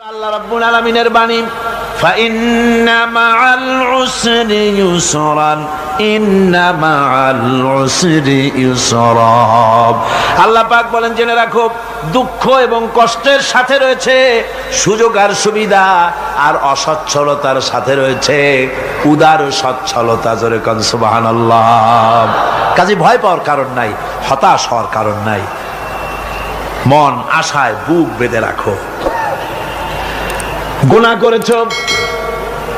আল্লাহ রাব্বুল আলামিনের বাণী ফাইন্না মাআল উসরি ইউসরান ইন্না মাআল উসরি ইউসরা। আল্লাহ পাক বলেন জেনে রাখো, দুঃখ এবং কষ্টের সাথে রয়েছে সুযোগ আর সুবিধা, আর অসচ্ছলতার সাথে রয়েছে উদার সচ্ছলতা। জোরে কোন সুবহানাল্লাহ। কাজে ভয় পাওয়ার কারণ নাই, হতাশ হওয়ার কারণ নাই। মন আশায় বুক বেঁধে রাখো। গুনাহ করেছ,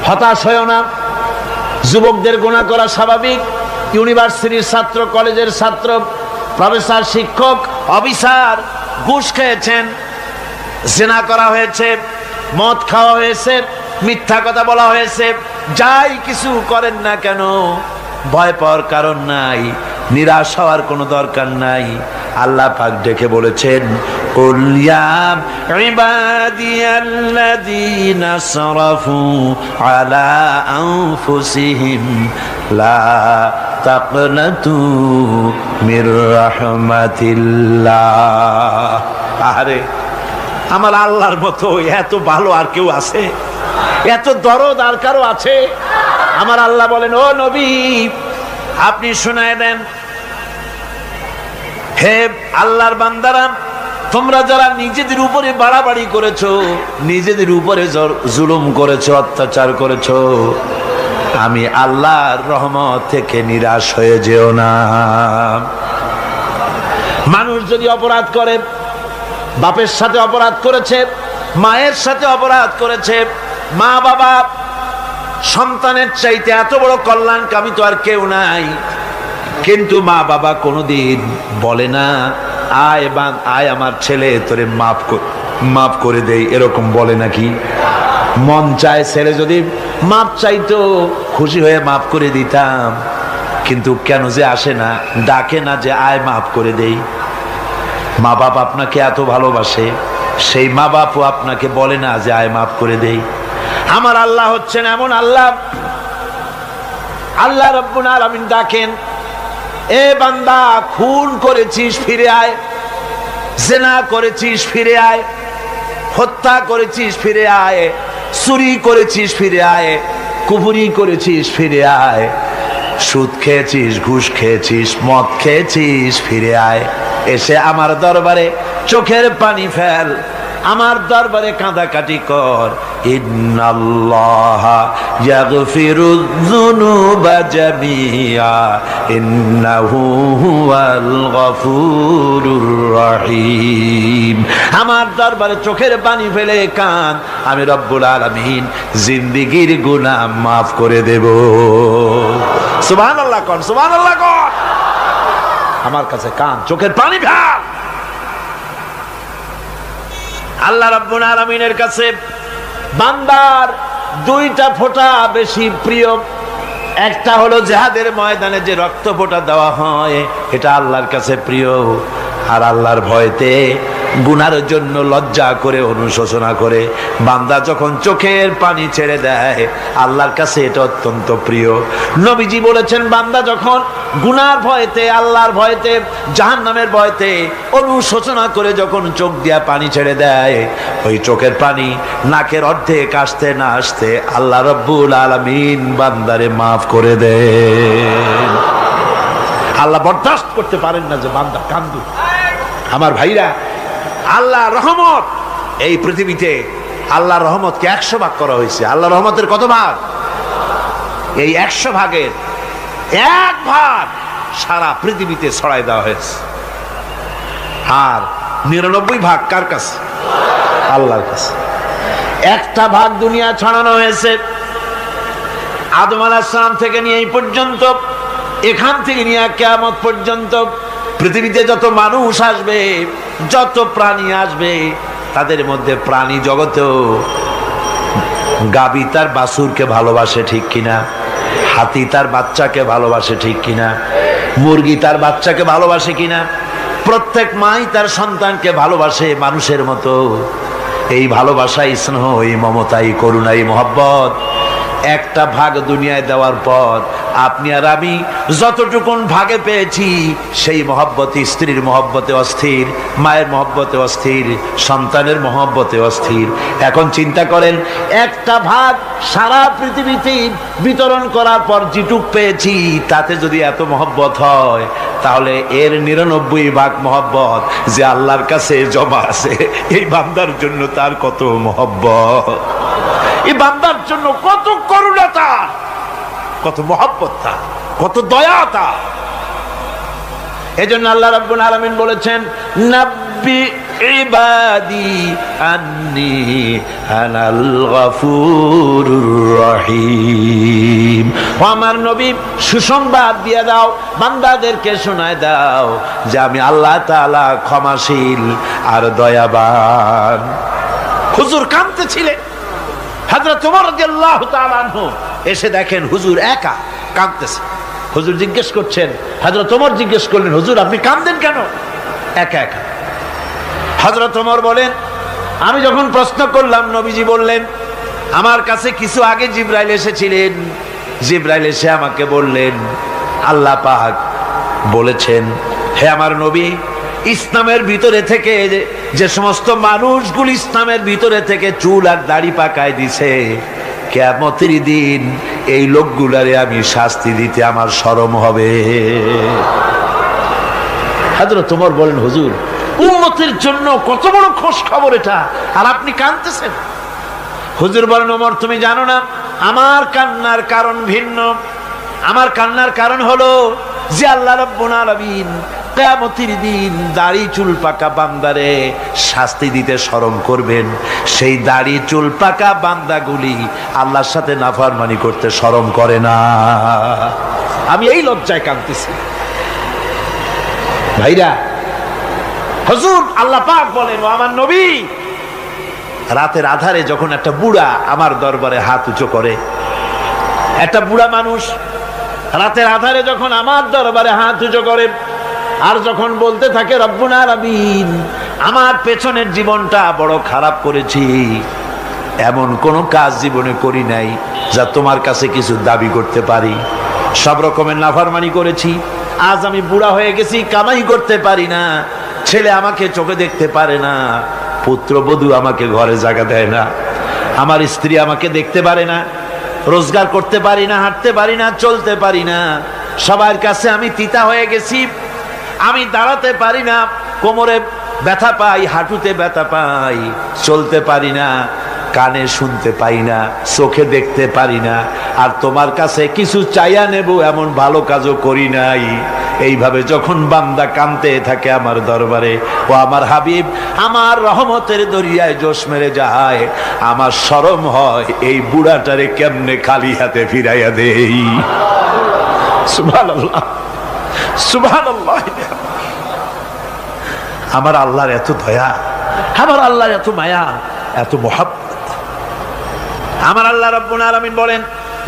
হতাশ হয়েও না। যুবকদের গুনাহ করা স্বাভাবিক। ইউনিভার্সিটির ছাত্র, কলেজের ছাত্র, প্রফেসর, শিক্ষক, অফিসার ঘুষ খেয়েছেন, জিনা করা হয়েছে, মদ খাওয়া হয়েছে, মিথ্যা কথা বলা হয়েছে। যাই কিছু করেন না কেন, ভয় পাওয়ার কারণ নাই, নিরাশ হওয়ার কোনো দরকার নাই। আল্লাহ পাক ডেকে বলেছেন, কুল ইয়া ইবাদিয়াল্লাযীনা আসরাফু আলা আনফুসিহিম লা তাকনাতু মির রাহমাতিল্লাহ। আরে আমার আল্লাহর মতো এত ভালো আর কেউ আছে? এত দরদ আর কারো আছে? আমার আল্লাহ বলেন, ও নবী আপনি শুনায় দেন, হে আল্লাহর বান্দারা, তোমরা যারা নিজেদের উপরে বাড়াবাড়ি করেছো, নিজেদের উপরে জুলুম করেছো, অত্যাচার করেছো, আমি আল্লাহর রহমত থেকে নিরাশ হয়ে যেও না। মানুষ যদি অপরাধ করে, বাপের সাথে অপরাধ করেছে, মায়ের সাথে অপরাধ করেছে, মা বাবা সন্তানের চাইতে এত বড় কল্যাণকামী তো আর কেউ নাই, কিন্তু মা বাবা কোনোদিন বলে না আয় আমার ছেলে তোরে মাফ করে দেই, এরকম বলে নাকি? মন চায় ছেলে যদি মাপ চাইতো, খুশি হয়ে মাফ করে দিতাম, কিন্তু কেন যে আসে না, ডাকে না যে আয় মাফ করে দেই। মা বাপ আপনাকে এত ভালোবাসে, সেই মা বাপও আপনাকে বলে না যে আয় মাফ করে দেই। আমার আল্লাহ হচ্ছেন এমন আল্লাহ, আল্লাহ রাব্বুল আলামিন ডাকেন, এ বান্দা খুন করেছিস ফিরে আয়, জিনা করেছিস ফিরে আয়, হত্যা করেছিস ফিরে আয়, চুরি করেছিস ফিরে আয়, কুফরি করেছিস ফিরে আয়, সুদ খেয়েছিস, ঘুষ খেয়েছিস, মদ খেয়েছিস ফিরে আয়। এসে আমার দরবারে চোখের পানি ফেল, আমার দরবারে কাঁদাকাটি কর। ইন্নাল্লাহা ইয়াগফিরুয যুনুবা জামিআ ইন্নাহু হুয়াল গফুরুর রহিম। আমার দরবারে চোখের পানি ফেলে কান, আমি রব্বুল আলামিন জিন্দেগীর গুনাহ মাফ করে দেব। সুবহানাল্লাহ কোন, সুবহানাল্লাহ কোন। আমার কাছে কান, চোখের পানি ফেল। আল্লাহ রাব্বুল আলামিনের কাছে বান্দার দুইটা ফোঁটা বেশি প্রিয়। একটা হলো জিহাদের ময়দানে যে রক্ত ফোঁটা দেওয়া হয়, এটা আল্লাহর কাছে প্রিয়। আর আল্লাহর ভয়তে গুনার জন্য লজ্জা করে, অনুশোচনা করে বান্দা যখন চোখের পানি ছেড়ে দেয়, আল্লাহর কাছে এটা অত্যন্ত প্রিয়। নবীজি বলেছেন, বান্দা যখন গুনার ভয়তে, আল্লাহর ভয়তে, জাহান্নামের ভয়তে অনুশোচনা করে যখন চোখ দিয়া পানি ছেড়ে দেয়, ওই চোখের পানি নাকের অর্ধেক আসতে না আসতে আল্লাহ রাব্বুল আলামিন বান্দারে মাফ করে দেন। আল্লাহ বরদাস্ত করতে পারেন না যে বান্দা কান্দু। আমার ভাইরা, আল্লাহ রহমত, এই পৃথিবীতে আল্লাহর রহমতকে 100 ভাগ করা হয়েছে। আল্লাহ রহমতের কত ভাগ? এই 100 ভাগের 1 ভাগ সারা পৃথিবীতে ছড়াই দেওয়া হয়েছে। আর 99 ভাগ কার কাছে? আল্লাহর কাছে। একটা ভাগ দুনিয়া ছড়ানো হয়েছে আদম আলাইহিস সালাম থেকে নিয়ে এই পর্যন্ত, এখান থেকে নিয়ে কিয়ামত পর্যন্ত পৃথিবীতে যত মানুষ আসবে, যত প্রাণী আসবে, তাদের মধ্যে প্রাণী জগতেও গাভী তার বাছুরকে ভালোবাসে, ঠিক কিনা? হাতি তার বাচ্চাকে ভালোবাসে, ঠিক কিনা? মুরগি তার বাচ্চাকে ভালোবাসে কিনা? প্রত্যেক মাই তার সন্তানকে ভালোবাসে মানুষের মতো। এই ভালোবাসা, স্নেহ, এই মমতা, এই করুণা, এই মহব্বত একটা ভাগ দুনিয়ায় দেওয়ার পর আপনি আর আমি যতটুকুন ভাগে পেয়েছি সেই মহব্বতে, স্ত্রীর মহব্বতে অস্থির, মায়ের মহব্বতে অস্থির, সন্তানের মহব্বতে অস্থির। এখন চিন্তা করেন, একটা ভাগ সারা পৃথিবীতে বিতরণ করার পর যেটুক পেয়েছি তাতে যদি এত মহব্বত হয়, তাহলে এর 99 ভাগ মহব্বত যে আল্লাহর কাছে জমা আছে, এই বান্দার জন্য তার কত মহব্বত, এই বান্দার জন্য কত করুণা তার, কত মহব্বত তার, কত দয়া তার। এজন্য আল্লাহ রাব্বুল আলামিন বলেছেন, নাব্বি ইবাদি আন্নি আনাল গফুরুর রহিম। ও আমার নবী, সুসংবাদ দিয়ে দাও, বান্দাদেরকে শোনায় দাও যে আমি আল্লাহ তাআলা ক্ষমাশীল আর দয়াবান। হুজুর কাঁদতেছিলেন, হযরত ওমর রাদিয়াল্লাহু তাআলা আনহু এসে দেখেন হুজুর একা কাঁদতেছে। হুজুর জিজ্ঞেস করছেন, হযরত ওমর জিজ্ঞেস করলেন, হুজুর আপনি কাঁদেন কেন একা একা? হযরত ওমর বলেন, আমি যখন প্রশ্ন করলাম নবীজি বললেন, আমার কাছে কিছু আগে জিবরাইল এসেছিলেন, জিবরাইল এসে আমাকে বললেন আল্লাহ পাক বলেছেন, হে আমার নবী, ইসলামের ভিতরে থেকে যে সমস্ত মানুষগুলি ইসলামের ভিতরে থেকে চুল আর দাড়ি পাকায় দিছে, কিয়ামতের দিন এই লোকগুলারে আমি শাস্তি দিতে আমার শরম হবে। হযরত ওমর বলেন, হুজুর উম্মতের জন্য কত বড় খোঁজ খবর এটা, আর আপনি কাঁদতেছেন। হুজুর বলেন, ওমর তুমি জানো না আমার কান্নার কারণ ভিন্ন। আমার কান্নার কারণ হলো যে আল্লাহ রাব্বুল আলামিন কিয়ামতের দিন দাড়ি চুল পাকা বান্দারে শাস্তি দিতে শরম করবেন, সেই দাড়ি চুল পাকা বান্দাগুলি আল্লাহর সাথে নাফরমানি করতে শরম করে না। আমি এই লজ্জায় কাঁদতেছি। ভাইরা, হুজুর আল্লাহ পাক বলেন, ও আমার নবী, রাতের আধারে যখন একটা বুড়া আমার দরবারে হাত উঁচু করে, একটা বুড়া মানুষ রাতের আধারে যখন আমার দরবারে হাত উঁচু করে আর যখন বলতে থাকে, রব্বুল আলামিন আমার পেছনের জীবনটা বড় খারাপ করেছি, এমন কোন কাজ জীবনে করি নাই যা তোমার কাছে কিছু দাবি করতে পারি, সব রকমের নাফরমানি করেছি, আজ আমি বুড়া হয়ে গেছি, কামাই করতে পারি না, ছেলে আমাকে চোখে দেখতে পারে না, পুত্রবধূ আমাকে ঘরে জায়গা দেয় না, আমার স্ত্রী আমাকে দেখতে পারে না, রোজগার করতে পারি না, হাঁটতে পারি না, চলতে পারি না, সবার কাছে আমি তিতা হয়ে গেছি, আমি দাঁড়াতে পারি না, কোমরে ব্যথা পাই, হাঁটুতে ব্যথা পাই, চলতে পারি না, কানে শুনতে পাই না, চোখে দেখতে পারি না, আর তোমার কাছে কিছু চাইয়া নেব এমন ভালো কাজও করি নাই। এইভাবে যখন বান্দা কাঁদতে থাকে আমার দরবারে, ও আমার হাবিব আমার রহমতের দরিয়ায় জোশ মেরে যায়, আমার শরম হয় এই বুড়াটারে কেমনে খালি হাতে ফিরাইয়া দেই। সুবহানাল্লাহ, সুবহানাল্লাহ। আমার আল্লাহর এত দয়া, আমার আল্লাহর এত মায়া, এত মহব্বত। আমার আল্লাহ রাব্বুল আলামিন বলেন,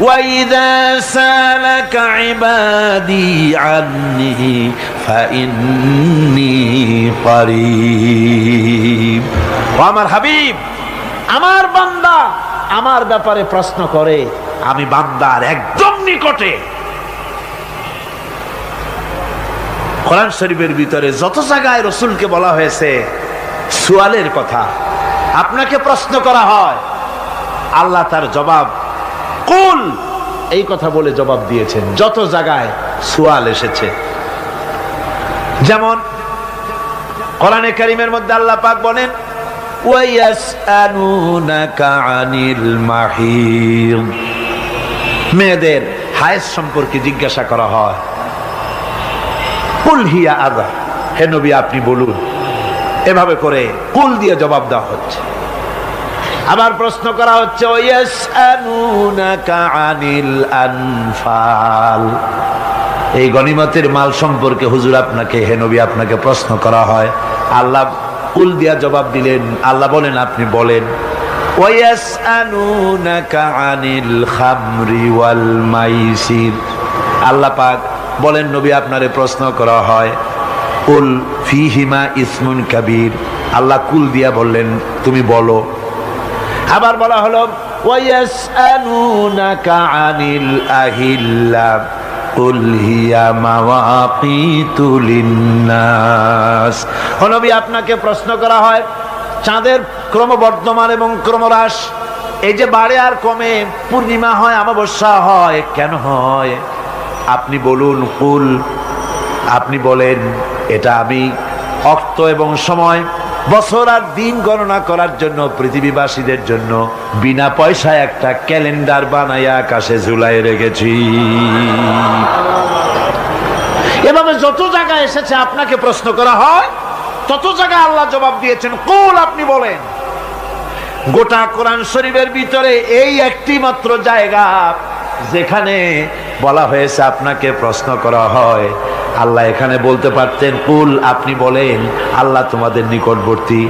وَإِذَا سَأَلَكَ عِبَادِي عَنِّي فَإِنِّي قَرِيبٌ। ও আমার হাবিব, আমার বান্দা আমার ব্যাপারে প্রশ্ন করে, আমি বান্দার একদম নিকটে। কোরআন শরীফের ভিতরে যত জায়গায় রাসূলকে বলা হয়েছে সুয়ালের কথা, আপনাকে প্রশ্ন করা হয়, আল্লাহ তার জবাব কুল এই কথা বলে জবাব দিয়েছেন। যত জায়গায় সুয়াল এসেছে, যেমন কোরআনে কারীমের মধ্যে আল্লাহ পাক বলেন, ওয়ায়াসআলুনাকা আনিল মাহিদ, মেয়েদের হায়েজ সম্পর্কে জিজ্ঞাসা করা হয়, কুল হিয়া আযা, হে নবী আপনি বলুন। এভাবে করে কুল দিয়ে জবাব দেওয়া হচ্ছে। আবার প্রশ্ন করা হচ্ছে, ওয়ায়াসআলুনাকা আনিল আনফাল, এই গনিমতের মাল সম্পর্কে হুজুর আপনাকে, হে নবী আপনাকে প্রশ্ন করা হয়। আল্লাহ কুল দিয়া জবাব দিলেন, আল্লাহ বলেন আপনি বলেন। ওয়ায়াসআলুনাকা আনিল খামরি ওয়াল মাইসির, আল্লাহ পাক বলেন নবী আপনারে প্রশ্ন করা হয়, কুল ফীহিমা ইসমুন কাবীর, আল্লাহ কুল দিয়া বললেন তুমি বলো। আবার বলা হলো ওয়ায়াসআলুনাকা আনিল আহিল্লা কুল হিয়া মাওয়াকিতু লিন্নাস। ও নবী, আপনাকে প্রশ্ন করা হয় চাঁদের ক্রমবর্ধমান এবং ক্রমহ্রাস, এই যে বাড়ে আর কমে, পূর্ণিমা হয় অমাবস্যা হয়, কেন হয়? আপনি বলুন, কুল, আপনি বলেন, এটা আমি অক্ত এবং সময়, বছর আর দিন গণনা করার জন্য পৃথিবীবাসীদের জন্য বিনা পয়সায় একটা ক্যালেন্ডার বানাইয়া আকাশে ঝুলাই রেখেছি। এভাবে যত জায়গায় এসেছে আপনাকে প্রশ্ন করা হয়, তত জায়গায় আল্লাহ জবাব দিয়েছেন কুল, আপনি বলেন। গোটা কোরআন শরীফের ভিতরে এই একটি মাত্র জায়গা যেখানে বলা হয়েছে আপনাকে প্রশ্ন করা হয়। আল্লাহ এখানে বলতে পারতেন কুল, আপনি বলেন, আল্লাহ তোমাদের নিকটবর্তী,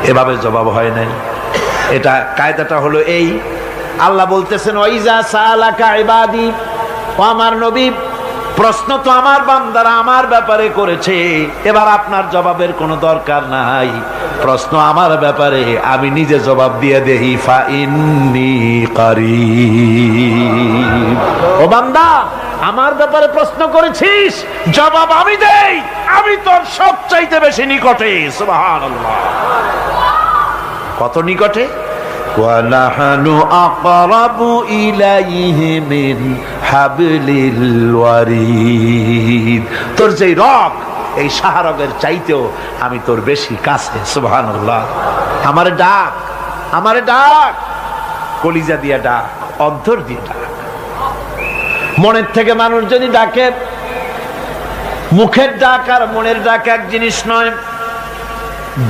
এভাবে জবাব হয় নাই। এটা কায়দাটা হলো এই, আল্লাহ বলতেছেন ওয়াইজা সালাকা ইবাদি, ও আমার নবী, প্রশ্ন তো আমার বান্দারা আমার ব্যাপারে করেছে, এবার আপনার জবাবের কোনো দরকার নাই। প্রশ্ন আমার ব্যাপারে, আমি নিজে জবাব দিয়ে দেই, ফা ইন্নী কারীব। ও বান্দা, আমার ব্যাপারে প্রশ্ন করেছিস, জবাব আমি দেই, আমি তোর সবচাইতে বেশি নিকটে। সুবহানাল্লাহ, কত নিকটে? ওয়ানাহানু আকরাবু ইলাইহি মিন হাবলিল ওয়ারিদ। তোর যে রগ, এই শাহরগের চাইতেও আমি তোর বেশি কাছে। সুবহানাল্লাহ। আমারে ডাক, আমারে ডাক, কলিজা দিয়া ডাক, অন্তর দিয়ে ডাক। মনের থেকে মানুষ যদি ডাকে, মুখের ডাক আর মনের ডাক এক জিনিস নয়।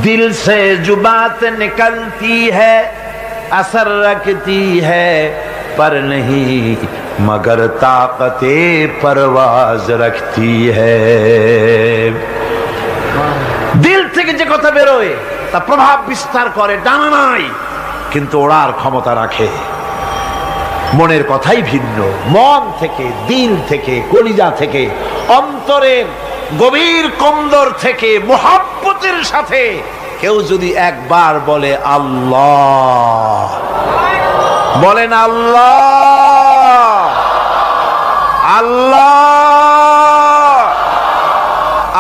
দিল সে জুবাত নিকলতি হ্যায়, असर रखती है पर नहीं मगर ताकते परवाज रखती है। दिल থেকে যে কথা বেরোয় তা প্রভাব বিস্তার করে, ডানা নাই কিন্তু ওড়ার ক্ষমতা রাখে। মনের কথাই ভিন্ন। মন থেকে, দিল থেকে, কলিজা থেকে, অন্তরের গভীর কন্দর থেকে মুহাব্বতের সাথে কেউ যদি একবার বলে আল্লাহ, বলেন আল্লাহ, আল্লাহ,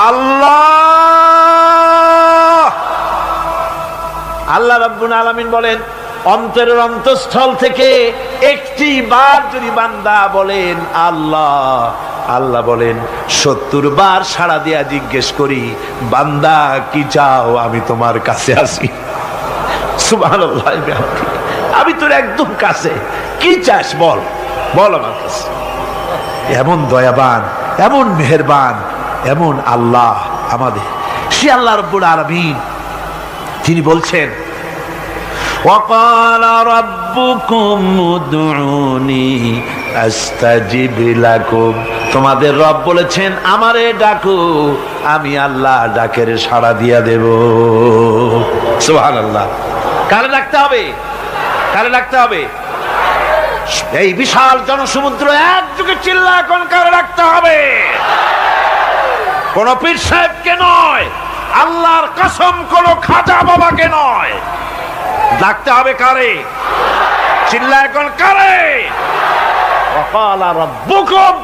আল্লাহ, আল্লাহ রাব্বুল আলামিন বলেন, অন্তরের অন্তঃস্থল থেকে একটি বার যদি বান্দা বলেন আল্লাহ, আল্লাহ বলেন 70 বার সাড়া দিয়া জিজ্ঞেস করি, বান্দা কি চাও, আমি তোমার কাছে আসি। সুবহানাল্লাহ, আমি তোর একদম কাছে, কি চাস বল, বল আমার কাছে। এমন দয়াবান, এমন মেহেরবান, এমন আল্লাহ আমাদের। সে আল্লাহ রাব্বুল আলামিন তিনি বলছেন, وقال ربكم ادعوني استجب لكم। তোমাদের রব বলেছেন আমারে ডাকো, আমি আল্লাহ ডাকের সাড়া দিয়া দেব। সুবহানাল্লাহ। কারে ডাকতে হবে? কারে ডাকতে হবে? এই বিশাল জনসমুদ্র একযোগে চিল্লা এখন কারে ডাকতে হবে? কোন পীর সাহেবকে নয়, আল্লাহর কসম কোন খাজা বাবাকে নয়, ডাকতে হবে কারে? চিল্লা এখন কারে? ওয়াকালা রাব্বুকুম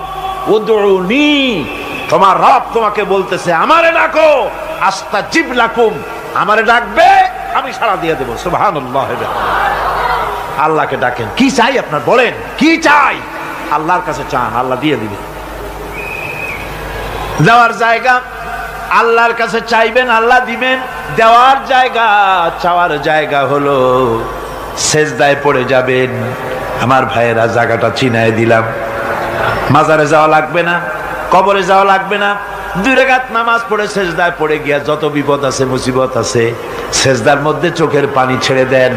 উদউনি, তোমার রব তোমাকে বলতেছে আমারে ডাকো, আস্তাজিব লাকুম, আমারে ডাকবে আমি সাড়া দিয়ে দেব। সুবহানাল্লাহ। আল্লাহকে ডাকেন, কি চাই আপনার বলেন, কি চাই? আল্লাহর কাছে চান, আল্লাহ দিয়ে দিবেন। দেওয়ার জায়গা আল্লাহর কাছে চাইবেন, আল্লাহ দিবেন। দেওয়ার জায়গা, চাওয়ার জায়গা হলো সেজদায় পড়ে যাবেন। আমার ভাইয়েরা, জায়গাটা চিনায় দিলাম। মাজারে যাওয়া লাগবে না, কবরে যাওয়া লাগবে না। 2 রাকাত নামাজ পড়ে সেজদায় পড়ে গিয়া যত বিপদ আছে, মুসিবত আছে, সেজদার মধ্যে চোখের পানি ছেড়ে দেন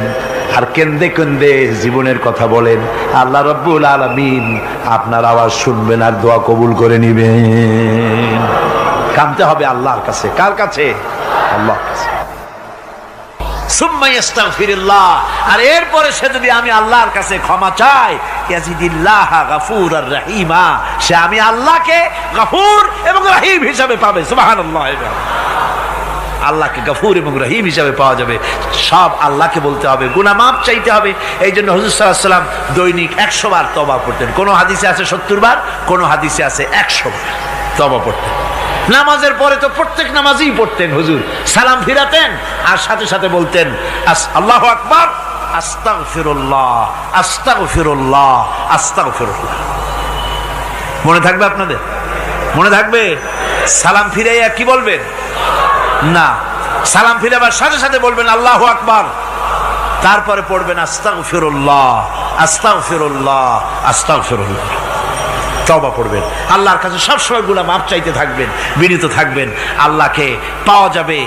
আর কেন্দে কেন্দে জীবনের কথা বলেন। আল্লাহ রাব্বুল আলামিন আপনার আওয়াজ শুনবেন আর দোয়া কবুল করে নিবেন। কাঁদতে হবে আল্লাহর কাছে। কার কাছে? আল্লাহর কাছে। সুম্মা ইস্তাগফিরুল্লাহ, আর এরপরে সে যদি আমি আল্লাহর কাছে ক্ষমা চাই, ইয়াজিদিল্লাহ গফুরার রহিমা, সে আমি আল্লাহকে গফুর এবং রহিম হিসাবে পাবে। সুবহানাল্লাহ। আল্লাহকে গফুর এবং রহিম হিসাবে পাওয়া যাবে। সব আল্লাহকে বলতে হবে, গুনাহ মাফ চাইতে হবে। এই জন্য হুজুর সাল্লাল্লাহু আলাইহি ওয়াসাল্লাম দৈনিক 100 বার তওবা পড়তেন। কোন হাদিসে আছে 70 বার, কোন হাদিসে আছে 100 বার তওবা পড়তেন। নামাজের পরে তো প্রত্যেক নামাজই পড়তেন হুজুর, সালাম ফিরাতেন আর সাথে সাথে বলতেন আল্লাহু আকবার, আস্তাগফিরুল্লাহ, আস্তাগফিরুল্লাহ, আস্তাগফিরুল্লাহ। মনে থাকবে আপনাদের? মনে থাকবে? সালাম ফিরাইয়া কি বলবেন? না, সালাম ফিরাবার সাথে সাথে বলবেন আল্লাহু আকবার, তারপরে পড়বেন আস্তাগফিরুল্লাহ, আস্তাগফিরুল্লাহ, আস্তাগফিরুল্লাহ। তওবা পড়বেন, আল্লাহর কাছে সবসময় গুনাহ মাফ চাইতে থাকবেন, বিনীত থাকবেন। আল্লাহকে পাওয়া যাবে,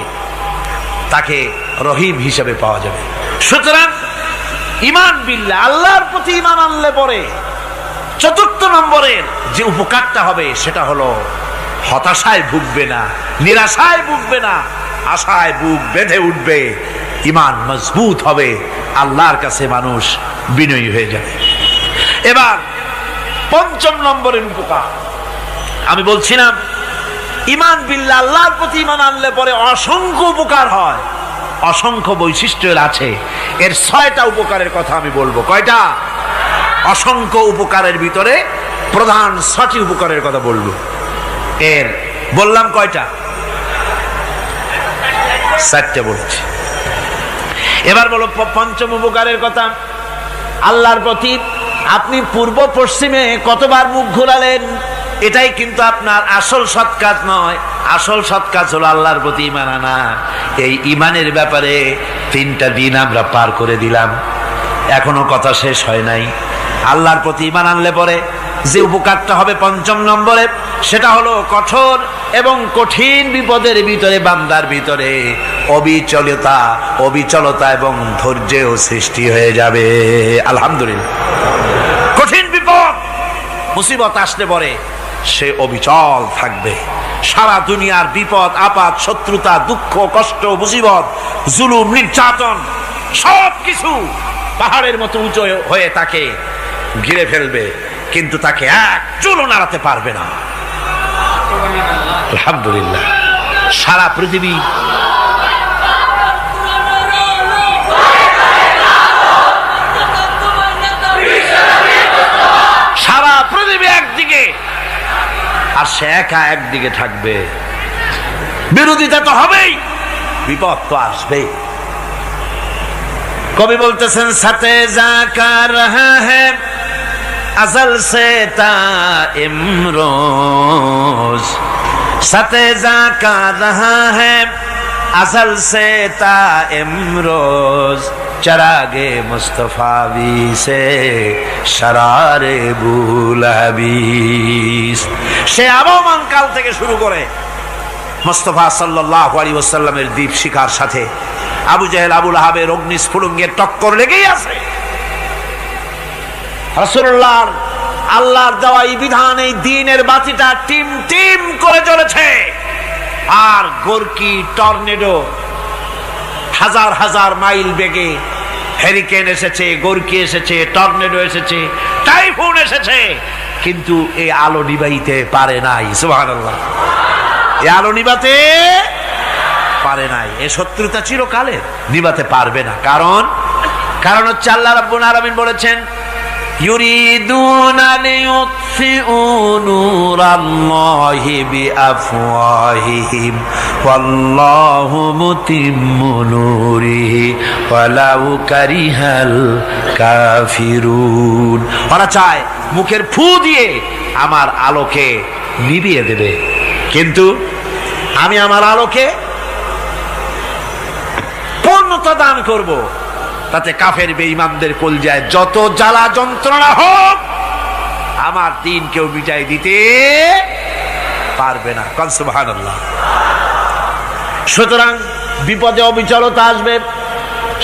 তাকে রহিম হিসেবে পাওয়া যাবে। সুতরাং ঈমান বিল্লাহ, আল্লাহর প্রতি ঈমান আনলে পরে চতুর্থ নম্বরের যে উপকারটা হবে সেটা হলো হতাশায় ভুগবে না, নিরাশায় ভুগবে না, আশায় বুক বেঁধে উঠবে, ঈমান মজবুত হবে, আল্লাহর কাছে মানুষ বিনয়ী হয়ে যাবে। এবার পঞ্চম নম্বরের উপকার আমি বলছিলাম, ঈমান বিল্লাহ, আল্লাহর প্রতি ঈমান আনলে পরে অসংখ্য উপকার হয়, অসংখ্য বৈশিষ্ট্য আছে। এর 6টা উপকারের কথা আমি বলবো। কয়টা? অসংখ্য উপকারের ভিতরে প্রধান 6টি উপকারের কথা বলবো। এর বললাম কয়টা? 4টে বলেছি। এবার বলো পঞ্চম উপকারের কথা। আল্লাহর প্রতি আপনি পূর্ব পশ্চিমে কতবার মুখ ঘোরালেন, এটাই কিন্তু আপনার আসল সৎ কাজ নয়। আসল সৎ কাজ হলো আল্লাহর প্রতি ঈমান আনা। এই ঈমানের ব্যাপারে 3টা দিন আমরা পার করে দিলাম, এখনো কথা শেষ হয় নাই। আল্লাহর প্রতি ঈমান আনলে পরে যে উপকারটা হবে পঞ্চম নম্বরে, সেটা হলো কঠোর এবং কঠিন বিপদের ভিতরে বান্দার ভিতরে অবিচলতা এবং ধৈর্যের সৃষ্টি হয়ে যাবে। আলহামদুলিল্লাহ। কঠিন বিপদ মুসিবত আসলে পরে সে অবিচল থাকবে। সারা দুনিয়ার বিপদ আপদ, শত্রুতা, দুঃখ, কষ্ট, মুসিবত, জুলুম, নির্যাতন সবকিছু পাহাড়ের মতো উঁচু হয়ে তাকে ঘিরে ফেলবে, কিন্তু তাকে এক চুলও নাড়াতে পারবে না। আলহামদুলিল্লাহ। সারা পৃথিবী একদিকে আর সে একা একদিকে থাকবে। বিরোধিতা তো হবেই, বিপদ তো আসবেই। কবি বলতেছেন, সাথে জাকা রহা হ্যায় अज़ल से ता इमरोज, सतेजा का रहा है अज़ल से ता इमरोज, चरागे मुस्तफावी से शरारे बुलहबीस। সে আবহমান কাল থেকে শুরু করে মুস্তাফা সাল্লাল্লাহু আলাইহি ওয়াসাল্লামের দীপ শিখার সাথে আবু জাহেল, আবু লাহাবের অগ্নিস্ফুলিঙ্গের টক্কর লেগেই আছে। রাসূলুল্লাহ আল্লাহর দেওয়া এই বিধান, এই দ্বীনের বাতিটা টিম টিম করে জ্বলেছে। আর গোরকি, টর্নেডো, হাজার হাজার মাইল বেগে হেরিকেন এসেছে, গোরকি এসেছে, টর্নেডো এসেছে, টাইফুন এসেছে, কিন্তু এই আলো নিবাইতে পারে নাই। সুবহানাল্লাহ। এই আলো নিবাতে পারে নাই। এই শত্রুতা চিরকালের, নিবাতে পারবে না। কারণ হচ্ছে আল্লাহ রাব্বুল আলামিন বলেছেন, ইউরিদুনা লিইউতফিউ নূরাল্লাহি বিআফওয়াহিহিম ওয়াল্লাহু মুতিম্মু নূরিহি ওয়ালাউ কারিহাল কাফিরুন। ওরা চায় মুখের ফু দিয়ে আমার আলোকে নিভিয়ে দেবে, কিন্তু আমি আমার আলোকে পূর্ণতা দান করব। তাতে কাফের বেঈমানদের কলজায় যত জ্বালা যন্ত্রণা হোক, আমার দ্বীন কেউ মিটাই দিতে পারবে না। সুবহানাল্লাহ। সুতরাং বিপদে অবিচলতা আসবে,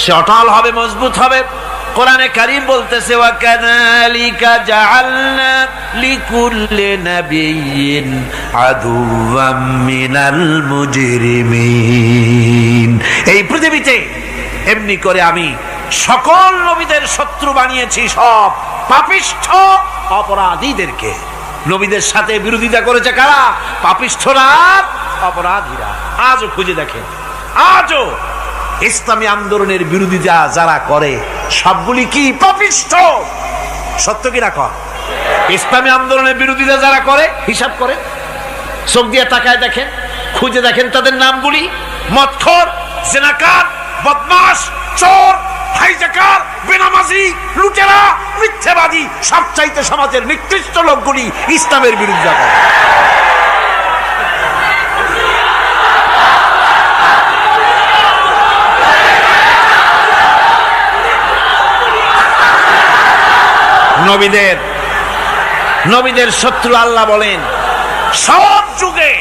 সে অটল হবে, মজবুত হবে। কোরআনে কারীম বলতেছে, ওয়া কাযালিকা জাআলনা লিকুল্লি নাবিয়্যিন আদুওয়াম মিনাল মুজরিমিন। এই পৃথিবীতে এমনি করে আমি সকল নবীদের শত্রু বানিয়েছি, সব পাপিষ্ঠ অপরাধীদেরকে। নবীদের সাথে বিরোধিতা করেছে কারা? পাপিষ্ঠরা, অপরাধীরা। আজও খুঁজে দেখেন আজও ইসলামী আন্দোলনের বিরোধিতা যারা করে সবগুলি কি পাপিষ্ঠ। সত্য কিনা কর? ইসলামী আন্দোলনের বিরোধিতা যারা করে হিসাব করে, চোখ দিয়ে তাকায় দেখেন, খুঁজে দেখেন তাদের নামগুলি। মদখোর, জিনাকার, বদমাশ, চোর, হাইজাকার, বেনামাজি, লুটেরা, মিথ্যাবাদী, সবচাইতে সমাজের নিকৃষ্ট লোকগুলি ইসলামের বিরুদ্ধে করে। নবীদের শত্রু আল্লাহ বলেন সব যুগে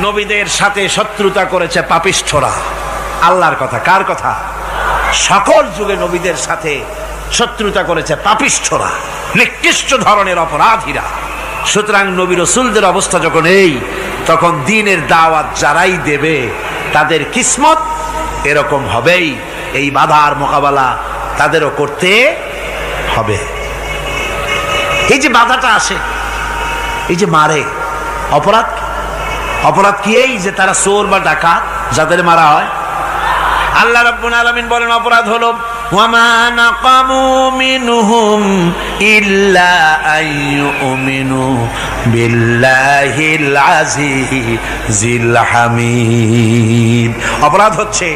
নবীদের সাথে শত্রুতা করেছে পাপিষ্ঠরা। আল্লাহর কথা, কার কথা? সকল যুগে নবীদের সাথে শত্রুতা করেছে পাপিষ্ঠরা, নিকৃষ্ট ধরনের অপরাধীরা। সুতরাং নবী রাসূলদের অবস্থা যখন এই, তখন দ্বীনের দাওয়াত যারাই দেবে তাদের কিসমত এরকম হবেই। এই বাধার মোকাবেলা তাদেরও করতে হবে। এই যে বাধাটা আসে, এই যে মারে, অপরাধ কি? এই যে তারা চোর বা ডাকাত যাদের মারা হয়। আল্লাহ রাব্বুল আলামিন বলেন অপরাধ হলো ওয়ামা নাকামু মিনহুম ইল্লা আইয়ুমিনু বিল্লাহিল আজিজিল হামিদ। অপরাধ হচ্ছে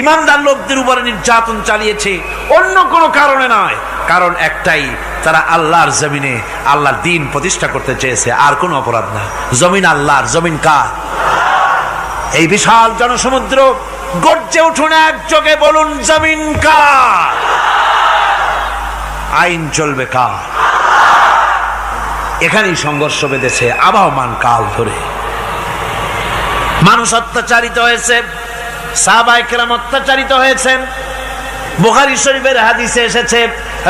ইমানদার লোকদের উপরে নির্যাতন চালিয়েছে, অন্য কোনো কারণে নয়। কারণ একটাই, তারা আল্লাহর জমিনে আল্লাহর দ্বীন প্রতিষ্ঠা করতে চেয়েছে, আর কোনো অপরাধ না। জমিন আল্লাহর, জমিন কার? এই বিশাল জনসমুদ্র গর্জে উঠুন একযোগে, বলুন জমিন কার? আইন চলবে কার? এখানেই সংঘর্ষ বেঁধেছে আবহমান কাল ধরে। মানুষ অত্যাচারিত হয়েছে, সাহাবায়ে কেরাম অত্যাচারিত হয়েছেন। বুখারী শরীফের হাদিসে এসেছে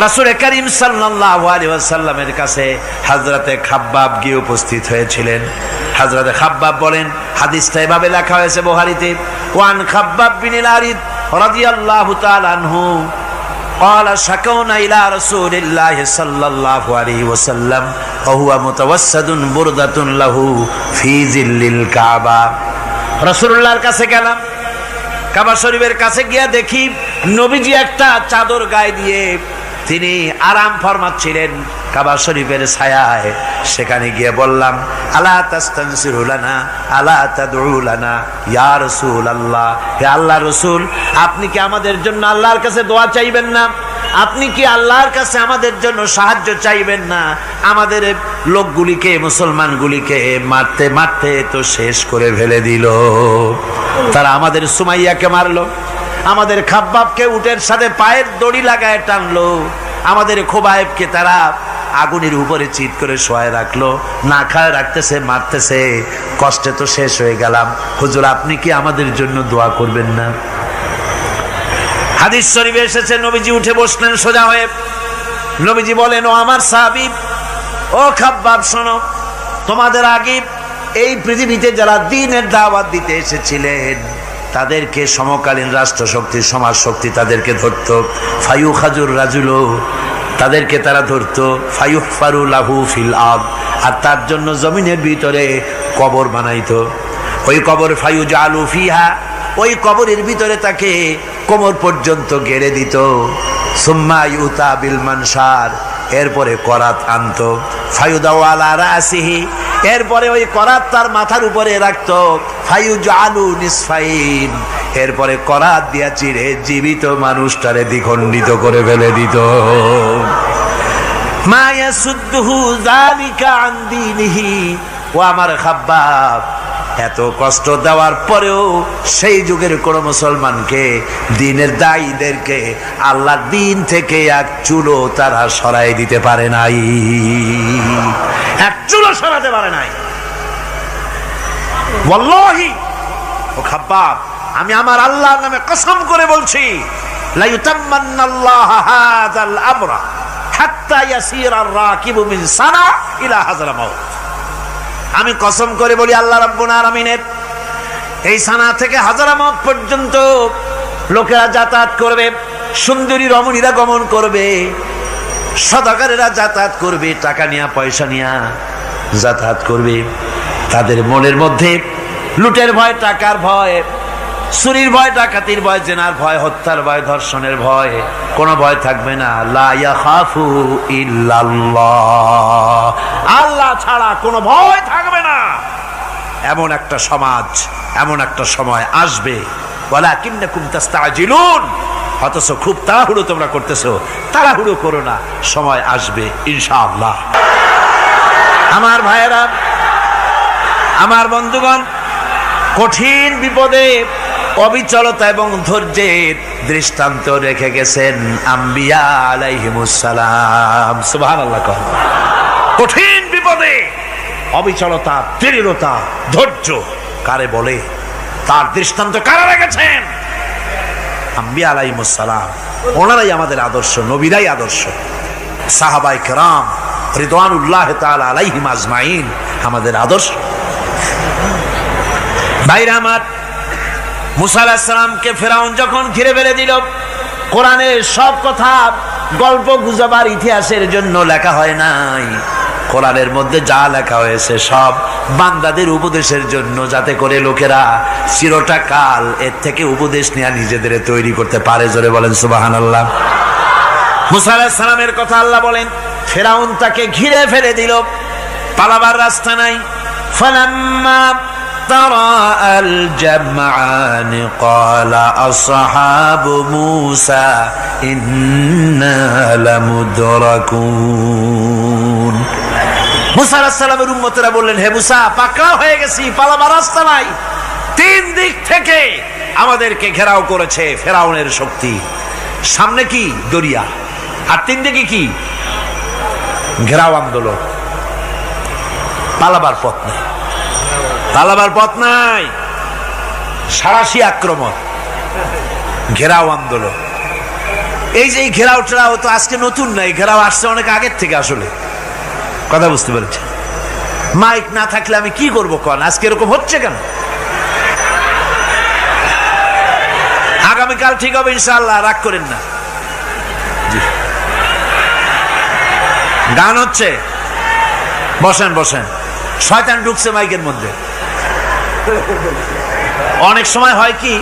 রাসূল করিম সাল্লাল্লাহু আলাইহি ওয়াসাল্লামের কাছে হযরতে খাব্বাব গিয়ে উপস্থিত হয়েছিলেন। হযরতে খাব্বাব বলেন, হাদিসটা এভাবে লেখা হয়েছে বুখারীতে, ওয়ান খাব্বাব বিন আরিদ রাদিয়াল্লাহু তাআলা আনহু قال شكونا إلى رسول الله صلى الله عليه وسلم وهو متوسد بردة له في ظل الكعبة। রাসূলুল্লাহর কাছে গেলাম, কাবা শরীফের কাছে গিয়া দেখি নবীজি একটা চাদর গায়ে দিয়ে তিনি আরাম ফরমাচ্ছিলেন কাবা শরীফের ছায়ায়। সেখানে গিয়ে বললাম, আলা তাস্তানসিরু লানা আলা তাদউ লানা ইয়া রাসূলুল্লাহ, হে আল্লাহর রাসূল, আপনি কি আমাদের জন্য আল্লাহর কাছে দোয়া চাইবেন না? আপনি কি আল্লাহর কাছে আমাদের জন্য সাহায্য চাইবেন না? আমাদের লোকগুলিকে, মুসলমানগুলিকে মারতে মারতে তো শেষ করে ফেলে দিল। তারা আমাদের সুমাইয়াকে মারলো, আমাদের খাব্বাবকে উটের সাথে পায়ের দড়ি লাগায় টানলো, আমাদের খোবায়েবকে তারা আগুনের উপরে চিৎ করে শোয়ায় রাখলো, না খায় রাখতেছে, মারতেছে। কষ্টে তো শেষ হয়ে গেলাম, হুজুর আপনি কি আমাদের জন্য দোয়া করবেন না? হাদিস শরীফে এসেছে নবীজি উঠে বসলেন সোজা হয়ে। নবীজি বলেন, ও আমার সাহাবী, ও খাব্বাব শোনো, তোমাদের আগে এই পৃথিবীতে যারা দ্বীনের দাওয়াত দিতে এসেছিলেন তাদেরকে সমকালীন রাষ্ট্রশক্তি, সমাজ শক্তি তাদেরকে ধরত। ফায়ু খাজুর রাজুলো, তাদেরকে তারা ধরত। ফায়ুহফারু লাহু ফিল আরদ, আর তার জন্য জমিনের ভিতরে কবর বানাইতো। ওই কবর ফায়ু জালু ফিহা, ওই কবরের ভিতরে তাকে কোমর পর্যন্ত গেড়ে দিত। সুম্মা ইউতা বিল মানসার, এরপরে করাত আনতো। ফায়ুদাউ আলা রাসিহি, এরপরে ওই করাত তার মাথার উপরে রাখতো। ফায়ুজালু নিসফাইন, এরপরে করাত দিয়া চিরে জীবিত মানুষটারে দ্বিখণ্ডিত করে ফেলে দিত। মা ইয়াসুদ্দুহু যালিকা আন দীনিহি, ও আমার খাব্বাব, এত কষ্ট দেওয়ার পরেও সেই যুগের কোন মুসলমানকে, দ্বীনের দায়ীদেরকে আল্লাহর দ্বীন থেকে এক চুলো তারা সরাই দিতে পারে নাই, এক চুলো সরাতে পারে নাই। ওয়াল্লাহি, ও খাব্বাব, আমি আমার আল্লাহর নামে কসম করে বলছি, লা ইউতাম্মান্নাল্লাহু হাযাল আমরা হাত্তা ইয়াসিরা আর-রাকিবু মিন সানা ইলা হাযরামাউত। আমি কসম করে বলি, আল্লাহ রাব্বুল আলামিনের এই সানা থেকে হাযরামাউত পর্যন্ত লোকেরা যাতায়াত করবে, সুন্দরী রমণীরা গমন করবে, সদাগরেরা যাতায়াত করবে, টাকা নিয়া পয়সা নিয়া যাতায়াত করবে। তাদের মনের মধ্যে লুটের ভয়, টাকার ভয়, চুরির ভয়, ডাকাতির ভয়, জেনার ভয়, হত্যার ভয়, ধর্ষণের ভয়, কোনো ভয় থাকবে না। লা ইয়াখাফু ইল্লাল্লাহ, আল্লাহ ছাড়া কোনো ভয় থাকবে না। এমন একটা সমাজ, এমন একটা সময় আসবে। ওয়ালাকিন্নাকুম তাস্তাজিলুন, অথচ খুব তাড়াহুড়ো তোমরা করতেছো। তাড়াহুড়ো করো না, সময় আসবে ইনশাআল্লাহ। আমার ভাইয়েরা, আমার বন্ধুগণ, কঠিন বিপদে অবিচলতা এবং ধৈর্যের দৃষ্টান্ত রেখে গেছেন আম্বিয়া আলাইহিমুস সালাম। সুবহানাল্লাহ। কঠিন বিপদে অবিচলতা, দৃঢ়তা, ধৈর্য কারে বলে, তার দৃষ্টান্ত কারা রেখেছেন? আম্বিয়া আলাইহিমুস সালাম। ওনারাই আমাদের আদর্শ, নবীরাই আদর্শ। সাহাবায়ে কেরাম রিদওয়ানুল্লাহ তাআলা আলাইহিম আজমাইন আমাদের আদর্শ। ভাইরা আমার, মুসা আলাইহিস সালামকে ফেরাউন যখন ঘিরে ফেলে দিল, কোরআনের সব কথা গল্প গুজবার ইতিহাসের জন্য লেখা হয় নাই। কোরআনের মধ্যে যা লেখা হয়েছে সব বান্দাদের উপদেশের জন্য, যাতে করে লোকেরা চিরটা কাল এর থেকে উপদেশ নিয়ে নিজেদের তৈরি করতে পারে। জোরে বলেন সুবহানাল্লাহ। মুসা আলাইহিস সালামের কথা আল্লাহ বলেন, ফেরাউন তাকে ঘিরে ফেলে দিল, পালাবার রাস্তা নাই। ফালাম্মা তারা আল জামআন ক্বালা আসহাবু মূসা ইন্না লামুদরাকুন। মুসা আলাইহিস সালামের উম্মতেরা বললেন, হে মুসা, পাকড়াও হয়ে গেছি, পালাবার রাস্তা নাই। তিন দিক থেকে আমাদেরকে ঘেরাও করেছে ফেরাউনের শক্তি। সামনে কি? দরিয়া, আর তিন দিকে কি? ঘেরাও আন্দোলন। পালাবার পথ নাই, পালাবার পথ নাই। সারাশি আক্রমণ, ঘেরাও আন্দোলন। এই যে ঘেরাও টেরাও তো আজকে নতুন নাই, ঘেরাও আসছে অনেক আগের থেকে। আসলে কথা বুঝতে পেরেছে? মাইক না থাকলে আমি কি করবো কোন? আজকে এরকম হচ্ছে কেন? আগামীকাল ঠিক হবে ইনশাআল্লাহ, রাগ করেন না। গান হচ্ছে, বসেন বসেন। শয়তান ঢুকছে মাইকের মধ্যে। অনেক সময় হয় কি,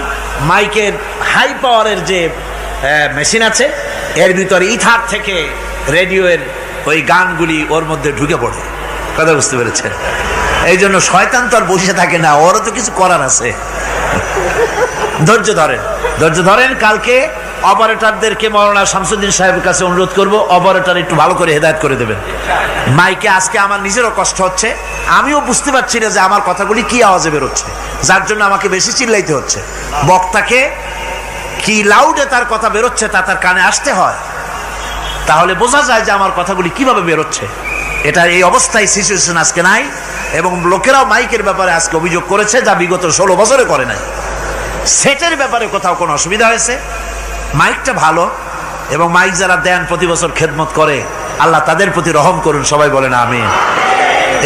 মাইকের হাই পাওয়ারের যে মেশিন আছে, এর ভিতরে ইথার থেকে রেডিওর ওই গানগুলি ওর মধ্যে ঢুকে পড়ে। কথা বুঝতে পেরেছেন? এই জন্য শয়তান তো আর বসে থাকে না, ওরও তো কিছু করার আছে। ধৈর্য ধরেন, ধৈর্য ধরেন। কালকে অপারেটরদেরকে মাওলানা শামসুদ্দিন সাহেবের কাছে অনুরোধ করব, অপারেটর একটু ভালো করে হেদায়েত করে দেবেন মাইকে। আজকে আমার নিজেরও কষ্ট হচ্ছে, আমিও বুঝতে পারছি না যে আমার কথাগুলি কি আওয়াজে বেরোচ্ছে, যার জন্য আমাকে বেশি চিল্লাইতে হচ্ছে। বক্তাকে কি লাউডে তার কথা বেরোচ্ছে তা তার কানে আসতে হয়, তাহলে বোঝা যায় যে আমার কথাগুলি কিভাবে বেরোচ্ছে। এটা এই অবস্থায় সিচুয়েশন আজকে নাই, এবং লোকেরাও মাইকের ব্যাপারে আজকে অভিযোগ করেছে, যা বিগত 16 বছরে করে নাই। সেটের ব্যাপারে কোথাও কোনো অসুবিধা হয়েছে? মাইকটা ভালো, এবং মাইক যারা দেন প্রতি বছর খেদমত করে, আল্লাহ তাদের প্রতি রহম করুন। সবাই বলেন আমিন।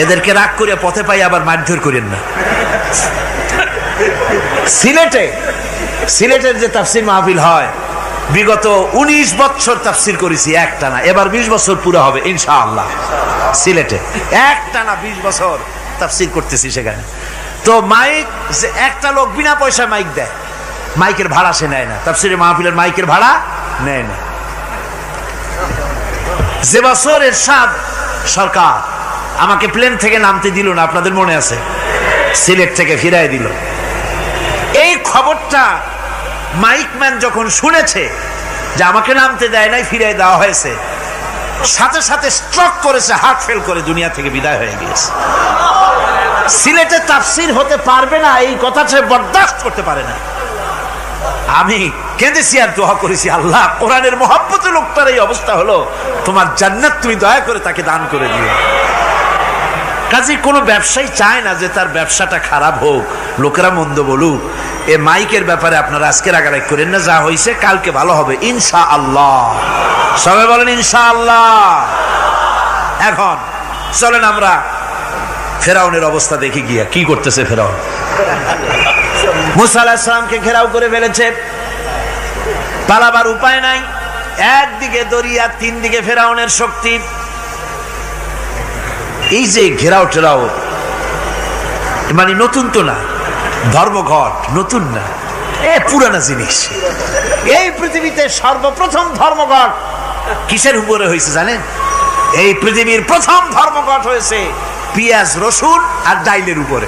এদেরকে রাগ করে পথে পাই আবার মারধর করেন না। সিলেটের যে তাফসির মাহফিল হয়, বিগত 19 বছর তাফসির করেছি একটানা, এবার 20 বছর পুরো হবে ইনশাআল্লাহ। সিলেটে একটানা 20 বছর তাফসির করতেছি সেখানে। তো মাইক, যে একটা লোক বিনা পয়সায় মাইক দেয়, মাইকের ভাড়া সে নেয় না। তাফসিরের মাহফিলের মাইকের ভাড়া নেয় না। যে বছর এরশাদ সরকার আমাকে প্লেন থেকে নামতে দিল না, আপনাদের মনে আছে? সিলেট থেকে ফিরাই দিল। এই খবরটা মাইকম্যান যখন শুনেছে যে আমাকে নামতে দেয় নাই, ফিরাই দেওয়া হয়েছে, সাথে সাথে স্ট্রোক করেছে, হার্ট ফেল করে দুনিয়া থেকে বিদায় হয়ে গিয়েছে। সিলেটে তাফসির হতে পারবে না, এই কথাটা বরদাস্ত করতে পারে না। আমি কেঁদেছি আর দোয়া করেছি, আল্লাহ, কোরআনের মহব্বতে লোকটার এই অবস্থা হলো, তোমার জান্নাত তুমি দয়া করে তাকে দান করে দিও। কাজে কোনো ব্যবসায়ী চায় না যে তার ব্যবসাটা খারাপ হোক, লোকেরা মন্দ বলুক। এ মাইকের ব্যাপারে আপনারা আজকে রাগারাগ করেন না, যা হয়েছে কালকে ভালো হবে ইনশাআল্লাহ। সবাই বলেন ইনশাআল্লাহ। এখন চলেন আমরা ফেরাউনের অবস্থা দেখি গিয়া কি করতেছে ফেরাউন। মুসা আলাইহিস সালামকে ঘেরাও করে ফেলেছে, পালাবার উপায় নাই। একদিকে দরিয়া, তিন দিকে ফেরাউনের শক্তি। এই যে ঘেরাও টেরাও মানে নতুন তো না, ধর্মঘট নতুন না, পুরানা জিনিস। এই পৃথিবীতে সর্বপ্রথম ধর্মঘট কিসের উপরে হয়েছে জানেন? এই পৃথিবীর প্রথম ধর্মঘট হয়েছে পেঁয়াজ রসুন আর ডাইলের উপরে,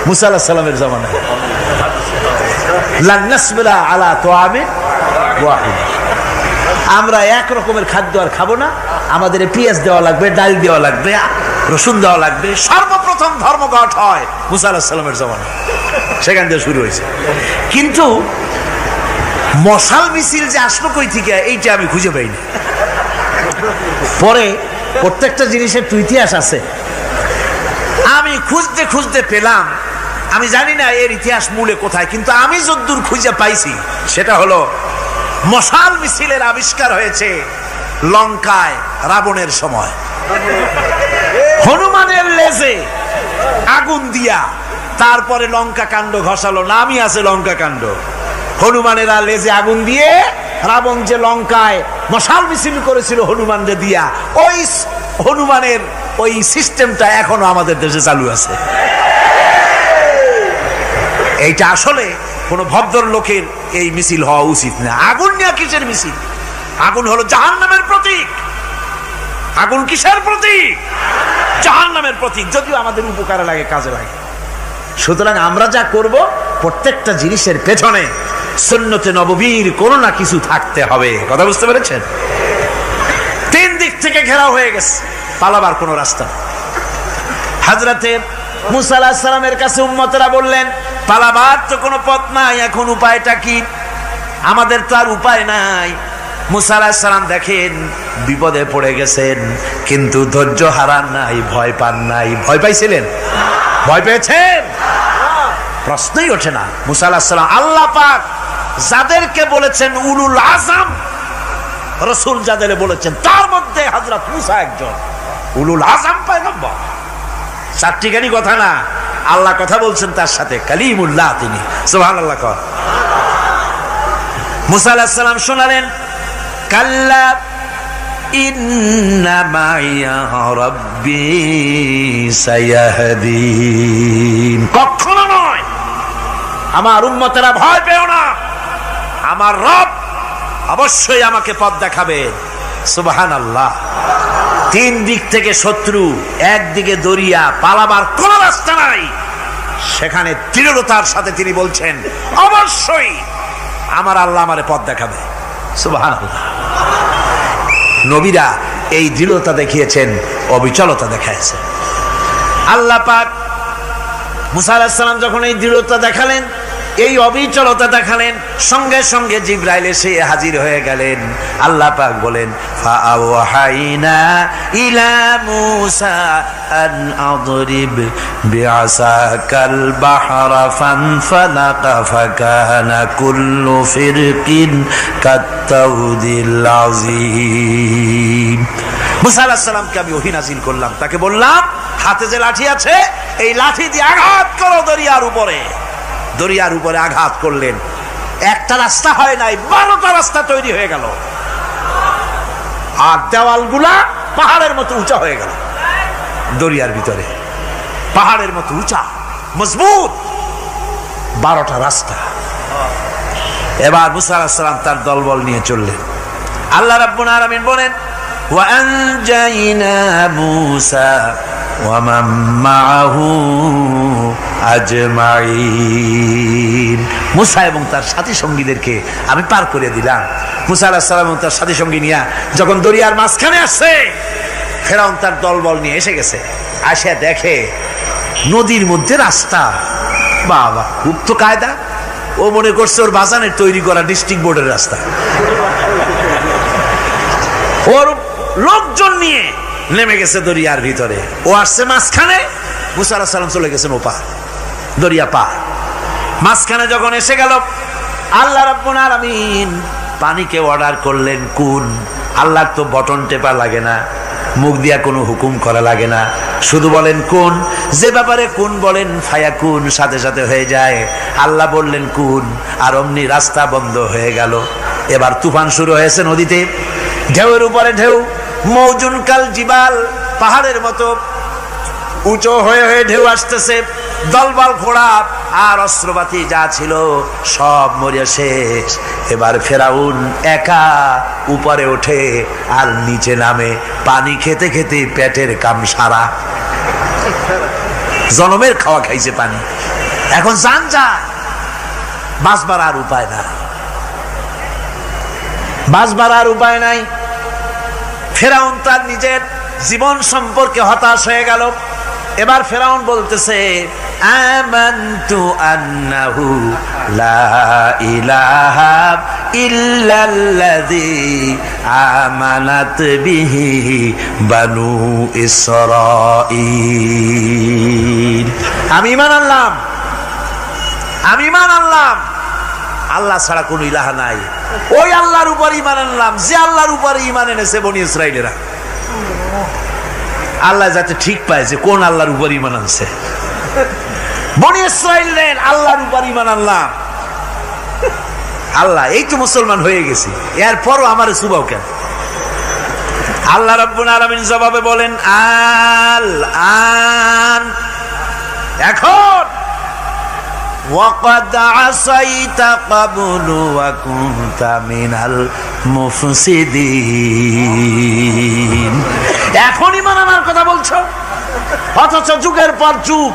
মুসা আলাইহিস সালামের জামানায়। লান নাসবিরা আলা তাআমিন ওয়াহিদ, আমরা এক রকমের খাদ্য আর খাবো না, আমাদের পেঁয়াজ দেওয়া লাগবে, ডাল দেওয়া লাগবে, রসুন দেওয়া লাগবে। সর্বপ্রথম ধর্মঘট হয় মুসা আলাইহিস সালামের জামানায়, সেখান থেকে শুরু হয়েছে। কিন্তু মশাল মিছিল যে আসলো কই থেকে, এইটা আমি খুঁজে পাইনি। পরে প্রত্যেকটা জিনিসের তো ইতিহাস আছে, আমি খুঁজতে খুঁজতে পেলাম। আমি জানি না এর ইতিহাস মূলে কোথায়, কিন্তু আমি যদ্দূর খুঁজে পাইছি সেটা হলো মশাল মিছিলের আবিষ্কার হয়েছে লঙ্কায় রাবণের সময়। হনুমানের লেজে আগুন দিয়া তারপরে লঙ্কা কাণ্ড ঘষালো, নামই আছে লঙ্কা কাণ্ড। হনুমানেরা লেজে আগুন দিয়ে রাবণ যে লঙ্কায় মশাল মিছিল করেছিল হনুমানদের দিয়া, ওই হনুমানের ওই সিস্টেমটা এখনো আমাদের দেশে চালু আছে। এইটা আসলে কোন ভদ্র লোকের এই মিছিল হওয়া উচিত না। আগুন নিয়ে কিসের মিছিল? আগুন হলো জাহান্নামের প্রতীক। আগুন কিসের প্রতীক? জাহান্নামের প্রতীক। যদিও আমাদের উপকারে লাগে, কাজে লাগে। সুতরাং আমরা যা করব প্রত্যেকটা জিনিসের পেছনে সুন্নতে নববীর কোনো না কিছু থাকতে হবে। কথা বুঝতে পেরেছেন? তিন দিক থেকে ঘেরাও হয়ে গেছে, পালাবার কোনো রাস্তা। হযরতে মুসা আলাইহিস সালামের কাছে উম্মতেরা বললেন, পালাবার তো কোনো পথ নাই, এখন উপায়টা কি? আমাদের তো আর উপায় নাই। মুসা আলাইহিস সালাম দেখেন বিপদে পড়ে গেছেন, কিন্তু ধৈর্য হারান নাই, ভয় পান নাই। ভয় পাইছিলেন? ভয় পেয়েছেন? প্রশ্নই ওঠে না। মুসা আলাইহিস সালাম আল্লাহ পাক যাদেরকে বলেছেন উলুল আযম রাসূল, যাদের বলেছেন তার মধ্যে হযরত মুসা একজন উলুল আযম পয়গম্বর। চারটিখানি কথা না, আল্লাহ কথা বলছেন তার সাথে, কালিমুল্লাহ তিনি। সুবহানাল্লাহ। কর মুসা আলাইহিস সালাম শোনালেন, কাল্লা ইন্না মাইয়া রাব্বি সায়াহদিন। কখনো নয়, আমার উম্মতেরা ভয় পেও না, আমার রব অবশ্যই আমাকে পথ দেখাবেন। সুবহানাল্লাহ। তিন দিক থেকে শত্রু, একদিকে দরিয়া, পালাবার কোন রাস্তা নাই। সেখানে দৃঢ়তার সাথে তিনি বলছেন, অবশ্যই আমার আল্লাহ আমারে পথ দেখাবে। সুবহানাল্লাহ। নবীরা এই দৃঢ়তা দেখিয়েছেন, অবিচলতা দেখাইছেন। আল্লাহ পাক মুসা আলাইহিস সালাম যখন এই দৃঢ়তা দেখালেন, এই অবিচলতা দেখালেন, সঙ্গে সঙ্গে জিবরাইল এসে হাজির হয়ে গেলেন। আল্লাহ পাক বলেন, ফাআওহাইনা ইলা মূসা আন আদরিব বিআসাকাল বাহরা ফানফালাকা ফাকানা কুল্লু ফিরকিন কাত্তাউদিল আযীম। মূসা আলাইহিস সালামকে আমি ওহী নাযিল করলাম, তাকে বললাম হাতে যে লাঠি আছে এই লাঠি দিয়ে আঘাত করো দরিয়ার উপরে। দরিয়ার উপরে আঘাত করলেন, একটা রাস্তা হয় নাই, 12টা রাস্তা তৈরি হয়ে গেল। আর দেওয়ালগুলা পাহাড়ের মতো উঁচা হয়ে গেল। দরিয়ার ভিতরে পাহাড়ের মতো উঁচা মজবুত 12টা রাস্তা। এবার মুসা আলাইহিস সালাম তার দলবল নিয়ে চললেন। আল্লাহ রাব্বুল আলামিন বলেন, ওয়া আনজাইনা মূসা ওয়া মান মাআহু আজমাইন। মুসা এবং তার সাথী সঙ্গীদেরকে আমি পার করে দিলাম। মুসা আলাইহিস সালাম এবং তার সাথী সঙ্গী নিয়ে যখন দরিয়ার মাঝখানে আসছে, ফেরাউন তার দলবল নিয়ে এসে গেছে। আসে দেখে নদীর মধ্যে রাস্তা। বাবা, খুব তো কায়দা। ও মনে করছে ওর বাজানের তৈরি করা ডিস্ট্রিক্ট বোর্ডের রাস্তা। ওর লোকজন নিয়ে নেমে গেছে দরিয়ার ভিতরে, ও আসছে মাঝখানে, মুসা আলাইহিস সালাম চলে গেছেন ওপার, দরিয়া পার। মাঝখানে যখন এসে গেল, আল্লাহ রাব্বুল আলামিন পানিকে অর্ডার করলেন কুন। আল্লাহর তো বটন টেপা লাগে না, মুখ দিয়া কোনো হুকুম করা লাগে না, শুধু বলেন কুন। যে ব্যাপারে কুন বলেন ফায়াকুন, সাথে সাথে হয়ে যায়। আল্লাহ বললেন কুন, আর অমনি রাস্তা বন্ধ হয়ে গেল। এবার তুফান শুরু হয়েছে নদীতে, ঢেউয়ের উপরে ঢেউ, মৌজুন কাল জিবাল, পাহাড়ের মতো উঁচু হয়ে হয়ে ঢেউ আসতেছে। দলবল ঘোড়া আর অস্ত্রপাতি যা ছিল সব মরিয়া শেষ। এবার ফেরাউন একা উপরে ওঠে আর নিচে নামে, পানি খেতে খেতে পেটের কাম সারা, জনমের খাওয়া খাইছে পানি। এখন জান যায়, বাঁচবার আর উপায় না, বাঁচবার আর উপায় নাই। ফেরাউন তার নিজের জীবন সম্পর্কে হতাশ হয়ে গেল। এবার ফেরাউন বলতেছে, আমানতু আন্নাহু লা ইলাহা ইল্লাল্লাযী আমানাত বিহি বানু ইসরাঈল। আমি ঈমান আনলাম, আমি ঈমান আনলাম আল্লাহ ছাড়া কোনো ইলাহা নাই। ওই আল্লাহর উপর ঈমান আনলাম যে আল্লাহর উপর ঈমান এনেছে বনি ইসরাঈলেরা। আল্লাহ যাতে ঠিক পায় যে কোন আল্লাহর উপর ঈমান আনছে। বনি ইসরাঈলের আল্লাহর উপর ঈমান আনলাম। আল্লাহ এই তো মুসলমান হয়ে গেছি, এরপরও আমার সুবাও কেন? আল্লাহ রাব্বুল আলামিন জবাবে বলেন, আল আন, এখন ওয়াকাদ আসাইতা ক্বাবলু ওয়া কুনতা মিনাল মুফসিদিন। এখন ঈমান আনার কথা বলছো, অথচ যুগের পর যুগ,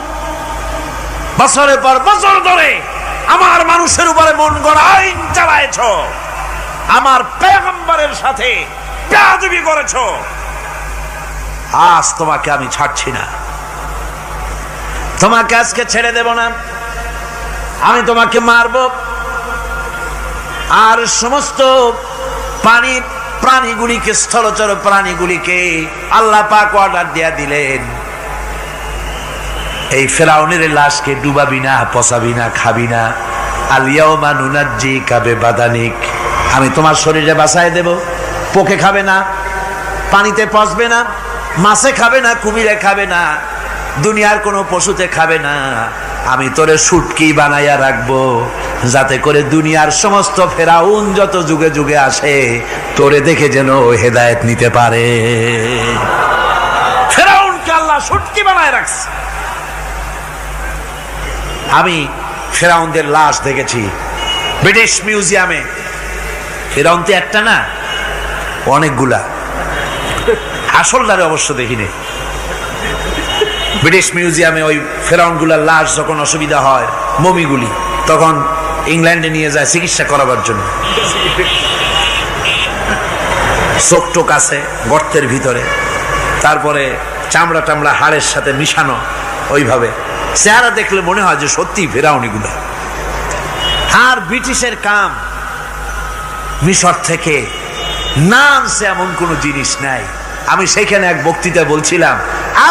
বছরের পর বছর ধরে আমার মানুষের উপরে মন গড়া আইন চালায়েছ, আমার পয়গম্বরের সাথে বেয়াদবি করেছ। আজ তোমাকে আমি ছাড়ছি না, তোমাকে আজকে ছেড়ে দেব না, আমি তোমাকে মারব। আর সমস্ত প্রাণীগুলিকে, স্থলচর প্রাণীগুলিকে আল্লাহ পাক অর্ডার দিয়া দিলেন, এই ফেরাউনের লাশকে ডুবাবি না, পচাবি না, খাবি না। আলিয়াউমা নুনাজ্জিকা বিবাদানিক, আমি তোমার শরীরে বাঁচায় দেব। পোকে খাবে না, পানিতে পচবে না, মাছে খাবে না, কুমিরে খাবে না, দুনিয়ার কোনো পশুতে খাবে না। আমি তোরে শুটকি বানাইয়া রাখবো, যাতে করে দুনিয়ার সমস্ত ফেরাউন যত যুগে যুগে আসে তোরে দেখে যেন হেদায়েত নিতে পারে। ফেরাউনকে আল্লাহ শুটকি বানায় রাখছে। আমি ফেরাউনদের লাশ দেখেছি ব্রিটিশ মিউজিয়ামে। ফেরাউন তো একটা না, অনেকগুলা। আসলদারে অবশ্য দেখিনি। ব্রিটিশ মিউজিয়ামে ওই ফেরাউনগুলার লাশ যখন অসুবিধা হয়, মমিগুলি, তখন ইংল্যান্ডে নিয়ে যায় চিকিৎসা করাবার জন্য। চোখ টোক আছে গর্তের ভিতরে, তারপরে চামড়া টামড়া হাড়ের সাথে মিশানো, ওইভাবে চেহারা দেখলে মনে হয় যে সত্যি ফেরাউনিগুলা। আর ব্রিটিশের কাম মিশর থেকে না আনছে এমন কোন জিনিস নাই। আমি সেখানে এক বক্তৃতায় বলছিলাম,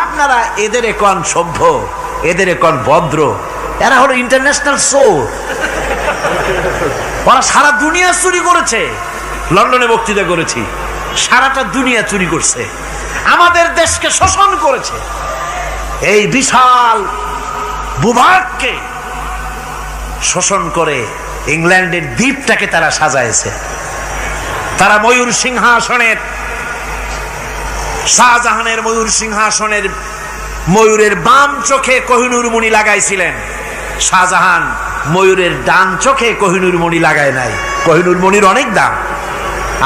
আপনারা এদের এখন সভ্য, এদের এখন ভদ্র, এরা হলো ইন্টারন্যাশনাল চোর। ওরা সারা দুনিয়া চুরি করেছে। লন্ডনে বক্তৃতা করেছি, সারাটা দুনিয়া চুরি করছে, আমাদের দেশকে শোষণ করেছে। এই বিশাল ভূভাগকে শোষণ করে ইংল্যান্ডের দ্বীপটাকে তারা সাজাইছে। তারা ময়ূর সিংহাসনের, শাহজাহানের ময়ূর সিংহাসনের ময়ূরের বাম চোখে কোহিনূর মণি লাগাইছিলেন। শাহজাহান ময়ূরের ডান চোখে কোহিনূর মণি লাগায় নাই। কোহিনূর মণির অনেক দাম,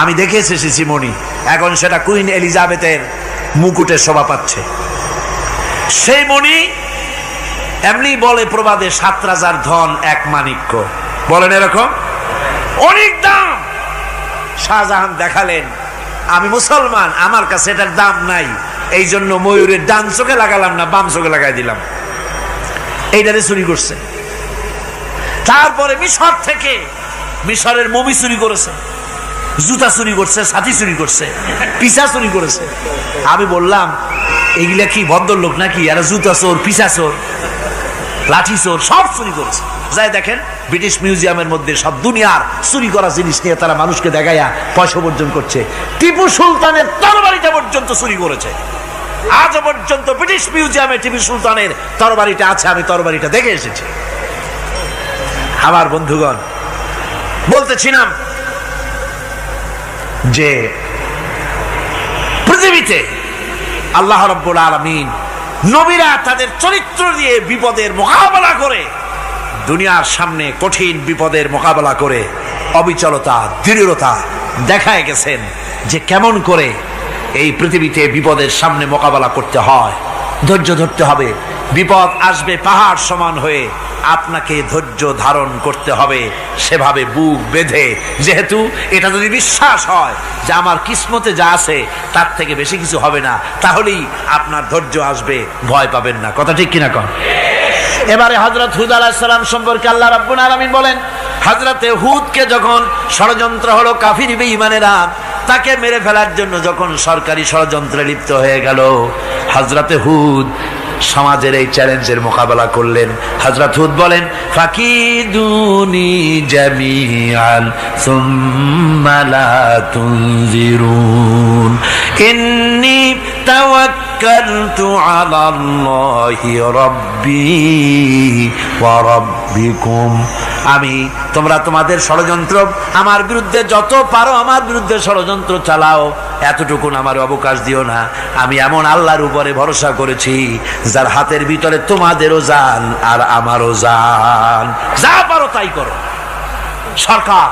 আমি দেখে এসেছি মণি। এখন সেটা কুইন এলিজাবেথের মুকুটে শোভা পাচ্ছে। সেই মণি এমনি বলে প্রবাদে, 7 রাজার ধন এক মাণিক্য, বলেন এরকম, অনেক দাম। শাহজাহান দেখালেন, আমি মুসলমান, আমার কাছে এটার দাম নাই, এই জন্য ময়ূরের ডান চোখে লাগালাম না, বাম চোখে লাগাই দিলাম। এইটারে চুরি করছে। তারপরে মিশর থেকে, মিশরের মমি চুরি করেছে, জুতা চুরি করছে, ছাতি চুরি করছে, পিসা চুরি করেছে। আমি বললাম, এগুলা কি ভদ্রলোক নাকি? এরা জুতা চোর, পিসা চোর, লাঠি চোর, সব চুরি করেছে। যাই দেখেন ব্রিটিশ মিউজিয়ামের মধ্যে সব দুনিয়ার চুরি করা জিনিস নিয়ে তারা মানুষকে দেখাইয়া পয়সা অর্জন করছে। টিপু সুলতানের তরবারিটা পর্যন্ত চুরি করেছে। আজ পর্যন্ত ব্রিটিশ মিউজিয়ামে টিপু সুলতানের তরবারিটা আছে, আমি তরবারিটা দেখে এসেছি। আমার বন্ধুগণ, বলতেছিলাম যে পৃথিবীতে আল্লাহ রাব্বুল আলামিন নবীরা তাদের চরিত্র দিয়ে বিপদের মোকাবেলা করে, দুনিয়ার সামনে কঠিন বিপদের মোকাবেলা করে অবিচলতা, দৃঢ়তা দেখায় গেছেন যে কেমন করে এই পৃথিবীতে বিপদের সামনে মোকাবেলা করতে হয়। ধৈর্য ধরতে হবে, বিপদ আসবে পাহাড় সমান হয়ে, আপনাকে ধৈর্য ধারণ করতে হবে সেভাবে বুক বেঁধে। যেহেতু এটা যদি বিশ্বাস হয় যে আমার কিসমতে যা আছে তার থেকে বেশি কিছু হবে না, তাহলেই আপনার ধৈর্য আসবে, ভয় পাবেন না। কথা ঠিক কিনা কন? এবারে হযরত হুদ আলাইহিস সালাম সম্পর্কে আল্লাহ রাব্বুল আলামিন বলেন, হযরতে হুদকে যখন ষড়যন্ত্র হলো কাফির বেঈমানেরা তাকে মেরে ফেলার জন্য, যখন সরকারি ষড়যন্ত্রে লিপ্ত হয়ে গেল, হযরতে হুদ সমাজের এই চ্যালেঞ্জের মোকাবেলা করলেন। হযরত হুদ বলেন, ফাকিদুনি জামিআন সুম্মা লা তুনজিরুন ইন্নী তাওয়াক্কালতু আলাল্লাহি রাব্বি ওয়া রাব্বিকুম। তোমরা তোমাদের ষড়যন্ত্র আমার বিরুদ্ধে যত পারো আমার বিরুদ্ধে ষড়যন্ত্র চালাও, এতটুকুন আমার অবকাশ দিও না। আমি এমন আল্লাহর উপরে ভরসা করেছি যার হাতের ভিতরে তোমাদেরও জান আর আমারও জান। যা পারো তাই করো। সরকার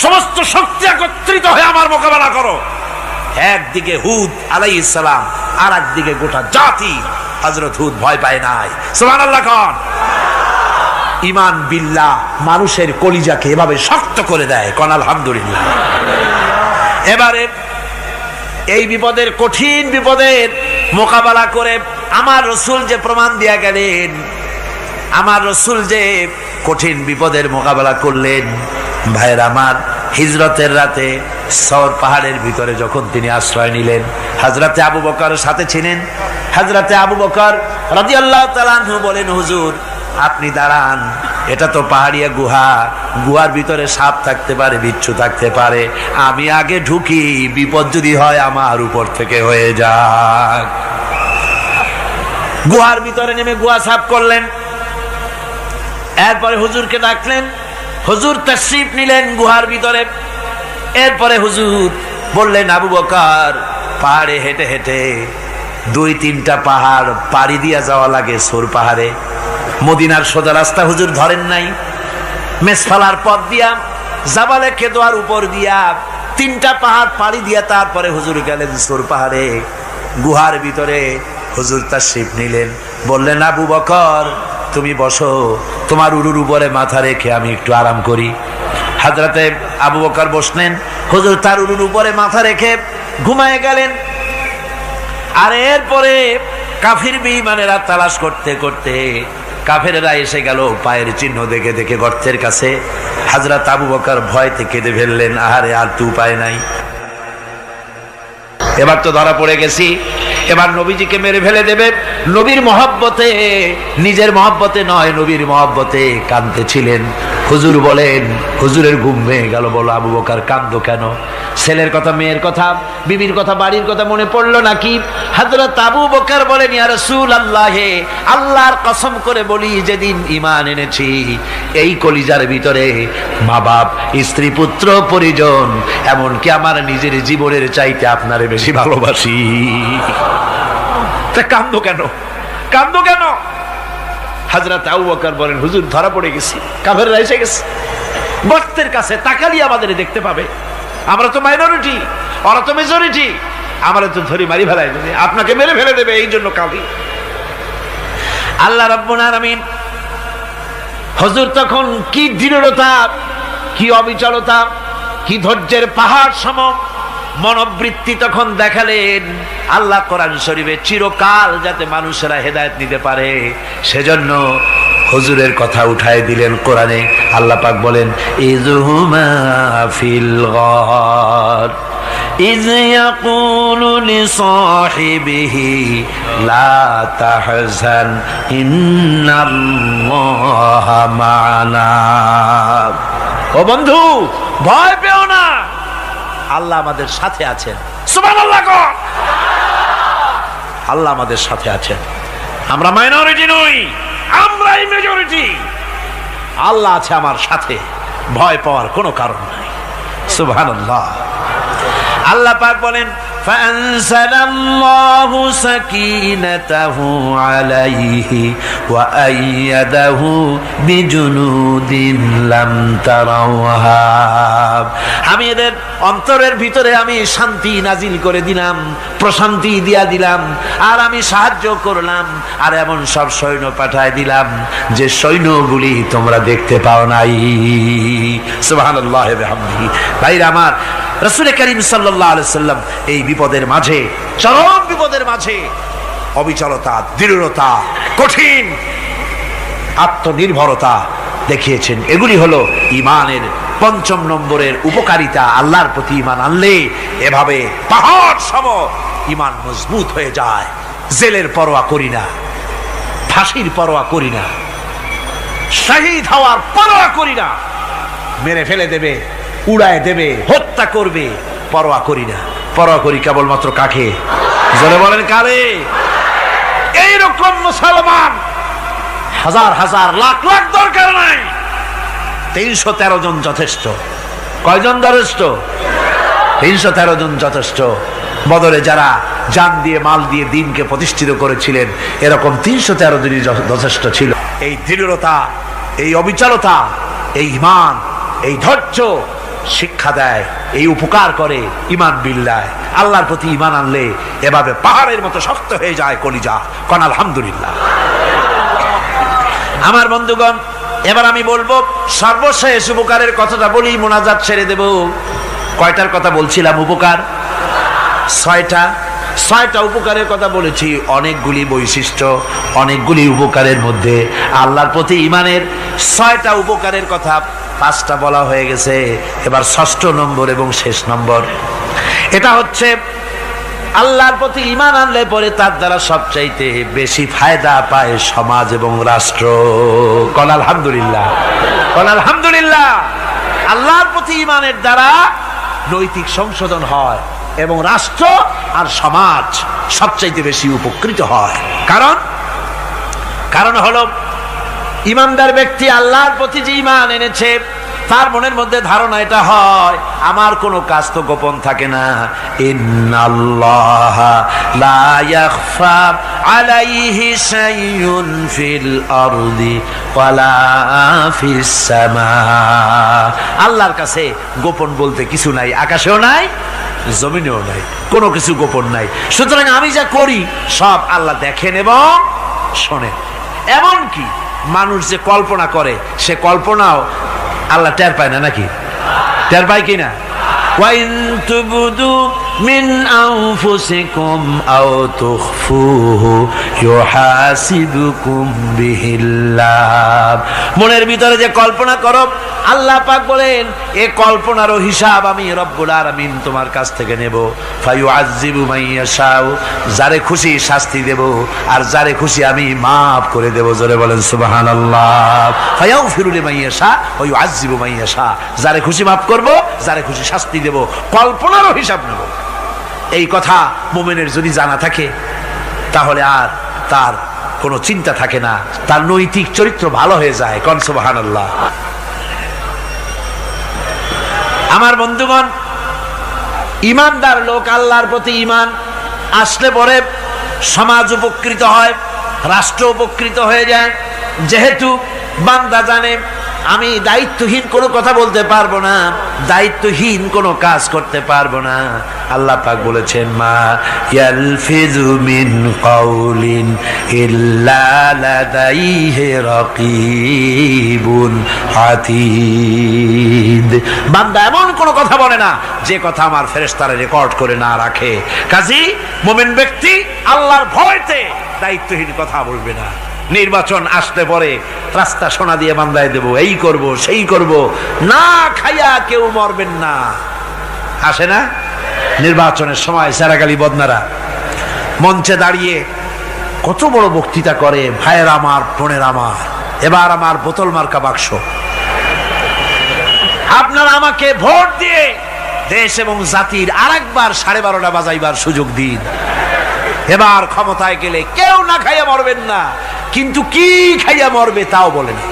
সমস্ত শক্তি একত্রিত হয়ে আমার মোকাবেলা করো। একদিকে হুদ আলাইহিস সালাম, আর একদিকে গোটা জাতি। হযরত হুদ ভয় পায় নাই। সুবহানাল্লাহ খান। ঈমান বিল্লাহ মানুষের কলিজাকে এভাবে শক্ত করে দেয়। কোন আলহামদুলিল্লাহ। এবারে এই বিপদের, কঠিন বিপদের মোকাবেলা করে আমার রাসূল যে প্রমাণ দিয়া গেলেন, আমার রাসূল যে কঠিন বিপদের মোকাবেলা করলেন, ভাইয়ের আমার, হিজরতের রাতে সওর পাহাড়ের ভিতরে যখন তিনি আশ্রয় নিলেন, হযরতে আবু বকর সাথে ছিলেন। হযরতে আবু বকর রাদিয়াল্লাহু তাআলা আনহু বলেন, হুজুর আপনি দাঁড়ান, এটা তো পাহাড়িয়া গুহা, গুহার ভিতরে সাপ থাকতে পারে, বিচ্ছু থাকতে পারে, আমি আগে ঢুকি, বিপদ যদি হয় আমার উপর থেকে হয়ে যাক। গুহার ভিতরে নেমে গুহা সাফ করলেন। এরপরে হুজুরকে ডাকলেন, হুজুর তাশরীফ নিলেন গুহার ভিতরে। এরপরে হুজুর বললেন, আবু বকর পাহাড়ে হেঁটে হেঁটে 2-3টা পাহাড় পাড়ি দিয়া যাওয়া লাগে সৌর পাহাড়ে। মদিনার সোজা রাস্তা হুজুর ধরেন নাই, মেসফালার পথ দিয়া জাবালে কেদোয়ার উপর দিয়া 3টা পাহাড় পাড়ি দিয়া তারপরে হুজুর গেলেন সৌর পাহাড়ে। গুহার ভিতরে হুজুর তাশরীফ নিলেন। বললেন, আবু বকর তুমি বসো, তোমার উরুর উপরে মাথা রেখে আমি একটু আরাম করি। হযরতে আবু বকর বসলেন, হুজুর তার উরুর উপরে মাথা রেখে ঘুমায় গেলেন। আর এরপরে কাফির বেঈমানেরা তালাশ করতে করতে কাফেরেরা এসে গেল পায়ের চিহ্ন দেখে দেখে গর্তের কাছে। হযরত আবু বকর ভয়তে কেঁদে ফেললেন, আহারে আর তো উপায় নাই, এবার তো ধরা পড়ে গেছি, এবার নবীজিকে মেরে ফেলে দেবে। নবীর মহব্বতে, নিজের মহব্বতে নয়, নবীর মহব্বতে কাঁদতেছিলেন। হুজুর বলেন, হুজুরের ঘুম ভেঙে গেল। বলো আবু বকর কাঁদো কেন? ছেলের কথা, মেয়ের কথা, বিবির কথা, বাড়ির কথা মনে পড়লো নাকি? হযরত আবু বকর বলেন, ইয়া রাসূলুল্লাহ, আল্লাহর কসম করে বলি, যেদিন ঈমান এনেছি এই কলিজার ভিতরে মা বাপ, স্ত্রী, পুত্র, পরিজন, এমনকি আমার নিজের জীবনের চাইতে আপনারে বেশি ভালোবাসি। তা কাঁদো কেন? কাঁদো কেন? হযরত আবু বকর বলেন, হুজুর ধরা পড়ে গেছি, কাফেররা এসে গেছে গর্তের কাছে, তাকালি আমাদের দেখতে পাবে, আমরা তো মাইনরিটি, ওরা তো মেজরিটি, আমরা তো ধরি মারি ফেলাই দেবে, আপনাকে মেরে ফেলে দেবে, এই জন্য কাঁদি। আল্লাহ রাব্বুল আলামিন, হুজুর তখন কি দৃঢ়তা, কি অবিচলতা, কি ধৈর্যের পাহাড় সম মনোবৃত্তি তখন দেখালেন। আল্লাহ কোরআন শরীফে চিরকাল যাতে মানুষেরা হেদায়েত নিতে পারে সেজন্য হুজুরের কথা উঠায় দিলেন কোরআনে। আল্লাহ পাক বলেন, ইযহুমা ফিল গার ইয ইয়াকুলু লিসাহিবিহি লা তাহজান ইন্নাল্লাহা মা'ানা। ও বন্ধু, ভয় পেও না, আল্লাহ আমাদের সাথে আছেন। সুবহানাল্লাহ। আল্লাহ আমাদের সাথে আছেন। আমরা মাইনরিটি নই, আমরাই মেজরিটি। আল্লাহ আছে আমার সাথে, ভয় পাওয়ার কোনো কারণ নাই। সুবহানাল্লাহ। আল্লাহ পাক বলেন, فأنزل الله سكينته عليه وأيده بجنود لم تروها। আমি এদের অন্তরের ভিতরে আমি শান্তি নাজিল করে দিলাম, প্রশান্তি দিয়া দিলাম, আর আমি সাহায্য করলাম, আর এমন সব সৈন্য পাঠায় দিলাম যে সৈন্যগুলি তোমরা দেখতে পাও নাই। সুবহানাল্লাহ ওয়া বিহামদিহি। ভাইরা আমার, রাসূল করিম সাল্লাল্লাহু আলাইহি সাল্লাম এই বিপদের মাঝে, চরম বিপদের মাঝে অবিচলতা, দৃঢ়তা, কঠিন আত্মনির্ভরতা দেখিয়েছেন। এগুলি হলো ঈমানের পঞ্চম নম্বরের উপকারিতা। আল্লাহর প্রতি ঈমান আনলে এভাবে পাহাড় সম ঈমান মজবুত হয়ে যায়। জেলের পরোয়া করি না, ফাঁসির পরোয়া করি না, শহীদ হওয়ার পরোয়া করি না, মেরে ফেলে দেবে, উড়ায় দেবে, হত্যা করবে, পরোয়া করি না। পরোয়া করি কেবলমাত্র কাকে? জোরে বলেন কারে? এইরকম মুসলমান হাজার হাজার লাখ লাখ দরকার নাই, 313 জন যথেষ্ট। কয়জন যথেষ্ট? 313 জন যথেষ্ট। বদরে যারা জান দিয়ে মাল দিয়ে দ্বীনকে প্রতিষ্ঠিত করেছিলেন, এরকম 313 জনই যথেষ্ট ছিল। এই দৃঢ়তা, এই অবিচলতা, এই ঈমান, এই ধৈর্য শিক্ষা দেয়, এই উপকার করে ঈমান বিল্লাহ। আল্লাহর প্রতি ঈমান আনলে এভাবে পাহাড়ের মতো শক্ত হয়ে যায় কলিজা। কোন আলহামদুলিল্লাহ। আমার বন্ধুগণ, এবার আমি বলবো সর্বশেষ উপকারের কথাটা বলি, মোনাজাত ছেড়ে দেব। কয়টার কথা বলছিলাম? উপকার 6টা উপকারের কথা বলেছি। অনেকগুলি বৈশিষ্ট্য, অনেকগুলি উপকারের মধ্যে আল্লাহর প্রতি ঈমানের 6টা উপকারের কথা 5টা বলা হয়ে গেছে। এবার 6ষ্ঠ নম্বর এবং শেষ নম্বর, এটা হচ্ছে আল্লাহর প্রতি ঈমান আনলে পরে তার দ্বারা সবচাইতে বেশি ফায়দা পায় সমাজ এবং রাষ্ট্র। কোন আলহামদুলিল্লাহ, কোন আলহামদুলিল্লাহ। আল্লাহর প্রতি ঈমানের দ্বারা নৈতিক সংশোধন হয় এবং রাষ্ট্র আর সমাজ সবচাইতে বেশি উপকৃত হয়। কারণ হলো ঈমানদার ব্যক্তি আল্লাহর প্রতি যে ঈমান এনেছে, তার মনের মধ্যে ধারণা এটা হয়, আমার কোনো কাজ তো গোপন থাকে না। ইন্নাল্লাহা লা ইয়াখফা আলাইহি শাইউন ফিল আরদি ওয়ালা ফিস সামা। আল্লাহর কাছে গোপন বলতে কিছু নাই, আকাশেও নাই, জমিনেও নাই, কোনো কিছু গোপন নাই। সুতরাং আমি যা করি সব আল্লাহ দেখেন এবং শোনেন। এমনকি মানুষ যে কল্পনা করে, সে কল্পনাও আল্লাহ টের পায় না, নাকি? টের পায় কিনা? ওয়াইন তুবদু মিন আনফুসিকুম আও তুখফুহু ইউহাসিবুকুম বিহিল্লাহ। মনের ভিতরে যে কল্পনা করো, আল্লাহ পাক বলেন এই কল্পনারও হিসাব আমি রব্বুল আলামিন তোমার কাছ থেকে নেব। ফায়ুআযযিবু মান ইয়াশাউ, যারে খুশি শাস্তি দেব, আর যারে খুশি আমি মাফ করে দেব। জোরে বলেন সুবহানাল্লাহ। ফায়াগফিরু লিমান ইয়াশা ওয়া ইউআযযিবু মান ইয়াশা, যারে খুশি মাফ করব, যারে খুশি শাস্তি দেব, কল্পনারও হিসাব নেব। এই কথা মুমিনের যদি জানা থাকে, তাহলে আর তার কোনো চিন্তা থাকে না, তার নৈতিক চরিত্র ভালো হয়ে যায়। কোন সুবহানাল্লাহ। আমার বন্ধুগণ, ঈমানদার লোক, আল্লাহর প্রতি ঈমান আসলে পরে সমাজ উপকৃত হয়, রাষ্ট্র উপকৃত হয়ে যায়। যেহেতু বান্দা জানে আমি দায়িত্বহীন কোনো কথা বলতে পারবো না, দায়িত্বহীন কোনো কাজ করতে পারবো না। আল্লাহ পাক বলেছেন, মা ইয়ালফিযু মিন কাউলিন ইল্লা লাদাইহি রাকীবুন আতীদ। বান্দা এমন কোনো কথা বলে না যে কথা আমার ফেরেশতারা রেকর্ড করে না রাখে। কাজী মুমিন ব্যক্তি আল্লাহর ভয়তে দায়িত্বহীন কথা বলবে না। নির্বাচন আসতে পরে রাস্তা সোনা দিয়ে বান্ধায় দেব, এই করব সেই করব, না খাইয়া কেউ মরবেন না। আসে না নির্বাচনের সময় সারাগালি বদনারা মঞ্চে দাঁড়িয়ে কত বড় বক্তৃতা করে, ভাইয়ের আমার, বোনের আমার, এবার আমার বোতল মার্কা বাক্স, আপনারা আমাকে ভোট দিয়ে দেশ এবং জাতির আরেকবার 12:30 বাজাইবার সুযোগ দিন। এবার ক্ষমতায় গেলে কেউ না খাইয়া মরবেন না, কিন্তু কি খাইয়া মরবে তাও বলে না।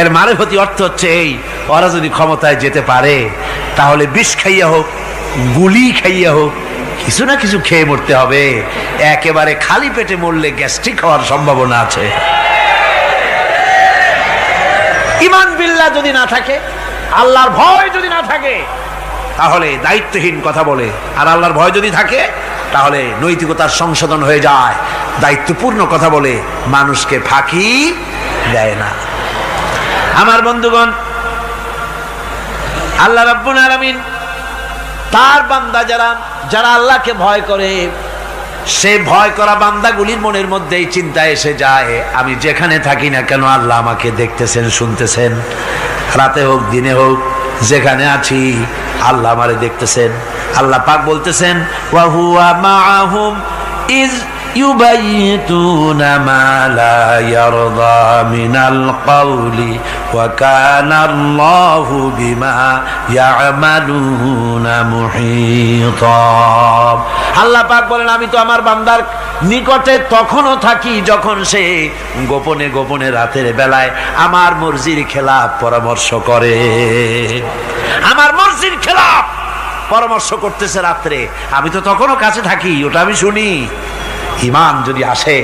এর মারফতি অর্থ হচ্ছে এই, ওরা যদি ক্ষমতায় যেতে পারে তাহলে বিষ খাইয়া হোক, গুলি খাইয়া হোক, কিছু না কিছু খেয়ে মরতে হবে। একেবারে খালি পেটে মরলে গ্যাস্ট্রিক হওয়ার সম্ভাবনা আছে। ঈমান বিল্লাহ যদি না থাকে, আল্লাহর ভয় যদি না থাকে, তাহলে দায়িত্বহীন কথা বলে। আর আল্লাহর ভয় যদি থাকে, তাহলে নৈতিকতার সংশোধন হয়ে যায়, দায়িত্বপূর্ণ কথা বলে, মানুষকে ফাঁকি দেয় না। আমার বন্ধুগণ, আল্লাহ রাব্বুল আলামিন তার বান্দা যারা আল্লাহকে ভয় করে, সে ভয় করা বান্দাগুলির মনের মধ্যে এই চিন্তা এসে যায়, আমি যেখানে থাকি না কেন আল্লাহ আমাকে দেখতেছেন, শুনতেছেন। রাতে হোক দিনে হোক, যেখানে আছি আল্লাহ আমারে দেখতেছেন। আল্লাহ পাক বলতেছেন, ওয়া হুয়া মাআহুম ইজ ইউবাইতুনা মা লা ইয়ারদা মিনাল কওলি ওয়া কানা আল্লাহু বিমা ইয়ামালুনা মুহীতা। আল্লাহ পাক বলেন, আমি তো আমার বান্দার নিকটে তখনও থাকি যখন সে গোপনে গোপনে রাতের বেলায় আমার মর্জির খেলাফ পরামর্শ করে। আমার মর্জির খেলাফ পরামর্শ করতেছে রাত্রে, আমি তো তখনও কাছে থাকি, ওটা আমি শুনি। ঈমান যদি আসে,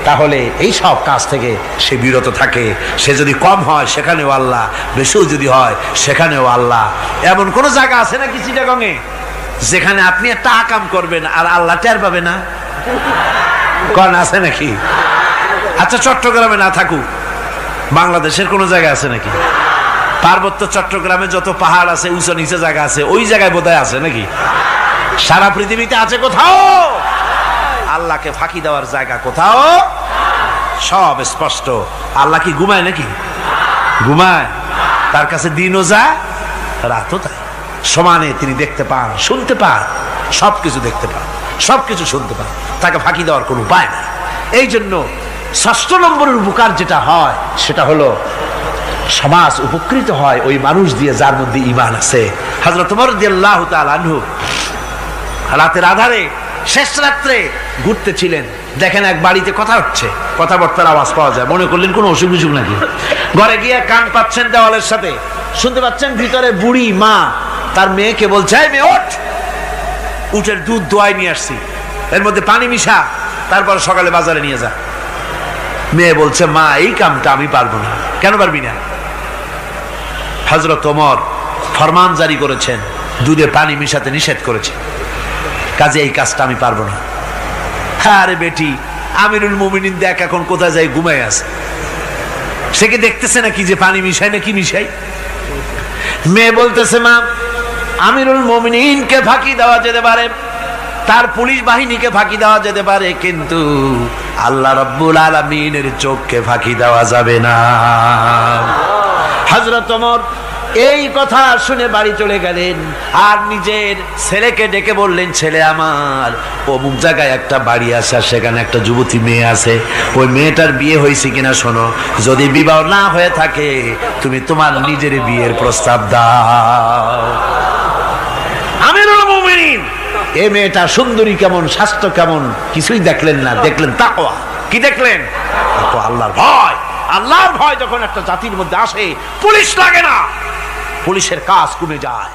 তাহলে এই সব কাজ থেকে সে বিরত থাকে। সে যদি কম হয় সেখানেও আল্লাহ, বেশিও যদি হয় সেখানেও আল্লাহ। এমন কোন জায়গা আছে নাকি চিটাগংয়ে যেখানে আপনি একটা আকাম করবেন আর আল্লাহ টের পাবে না? কোন আছে নাকি? আচ্ছা, চট্টগ্রামে না থাকুক, বাংলাদেশের কোন জায়গা আছে নাকি? পার্বত্য চট্টগ্রামে যত পাহাড় আছে, উঁচু নিচে জায়গা আছে, ওই জায়গায় বোধহয় আছে নাকি? সারা পৃথিবীতে আছে কোথাও? আল্লাহকে ফাঁকি দেওয়ার জায়গা কোথাও? সব স্পষ্ট। আল্লাহ কি ঘুমায় নাকি? ঘুমায়? তার কাছে দিনও যায়, রাতও তাই। সমানে তিনি দেখতে পান, শুনতে পান, সবকিছু দেখতে পান, সবকিছু শুনতে পান। তাকে ফাঁকি দেওয়ার কোনো উপায় নেই। এই জন্য ৬ষ্ঠ নম্বরের উপকার যেটা হয়, সেটা হলো সমাজ উপকৃত হয় ওই মানুষ দিয়ে যার মধ্যে ঈমান আছে। হযরত ওমর রাদিয়াল্লাহু তাআলা আনহু রাতের আধারে, শেষ রাত্রে ঘুরতেছিলেন, দেখেন এক বাড়িতে কথা হচ্ছে, কথাবার্তার আওয়াজ পাওয়া যায়। মনে করলেন কোনো অসুখ বিসুখ নাকি। ঘরে গিয়ে কান পাচ্ছেন দেওয়ালের সাথে, শুনতে পাচ্ছেন ভিতরে বুড়ি মা তার মেয়েকে বলছে, এই মেয়ে ওঠ, উটের দুধ দোয়াই নিয়ে আসছি, এর মধ্যে পানি মিশা, তারপর সকালে বাজারে নিয়ে যা। মেয়ে বলছে, মা এই কামটা আমি পারবো না। কেন পারবি না? হযরত ওমর ফরমান জারি করেছেন, দুধে পানি মিশাতে নিষেধ করেছে, কাজে এই কাজটা আমি পারবো না। আরে বেটি, আমিরুল মুমিনিন দেখ এখন কোথায় যায়, ঘুমায় আছে, সে কি দেখতেছে নাকি যে পানি মিশাই না কি মিশাই? মেয়ে বলতেছে, মা আমিরুল মুমিনিনকে ফাঁকি দেওয়া যেতে পারে, তার পুলিশ বাহিনীকে ফাঁকি দেওয়া যেতে পারে, কিন্তু আল্লাহ রাব্বুল আলামিনের চোখকে ফাঁকি দেওয়া যাবে না। হযরত ওমর এই কথা শুনে বাড়ি চলে গেলেন, আর নিজের ছেলেকে ডেকে বললেন, ছেলে আমার, অমুক জায়গায় একটা বাড়ি আছে, সেখানে একটা যুবতী মেয়ে আছে, ওই মেয়েটার বিয়ে হয়েছে কিনা শোনো, যদি বিবাহ না হয়ে থাকে তুমি তোমার নিজের বিয়ের প্রস্তাব দাও। আমিরুল মুমিনিন এই মেয়েটা সুন্দরী কেমন, স্বাস্থ্য কেমন, কিছুই দেখলেন না, দেখলেন তাকওয়া। কি দেখলেন? আল্লাহর ভয়। আল্লাহর ভয় যখন একটা জাতির মধ্যে আসে, পুলিশ লাগে না, পুলিশের কাজ কমে যায়।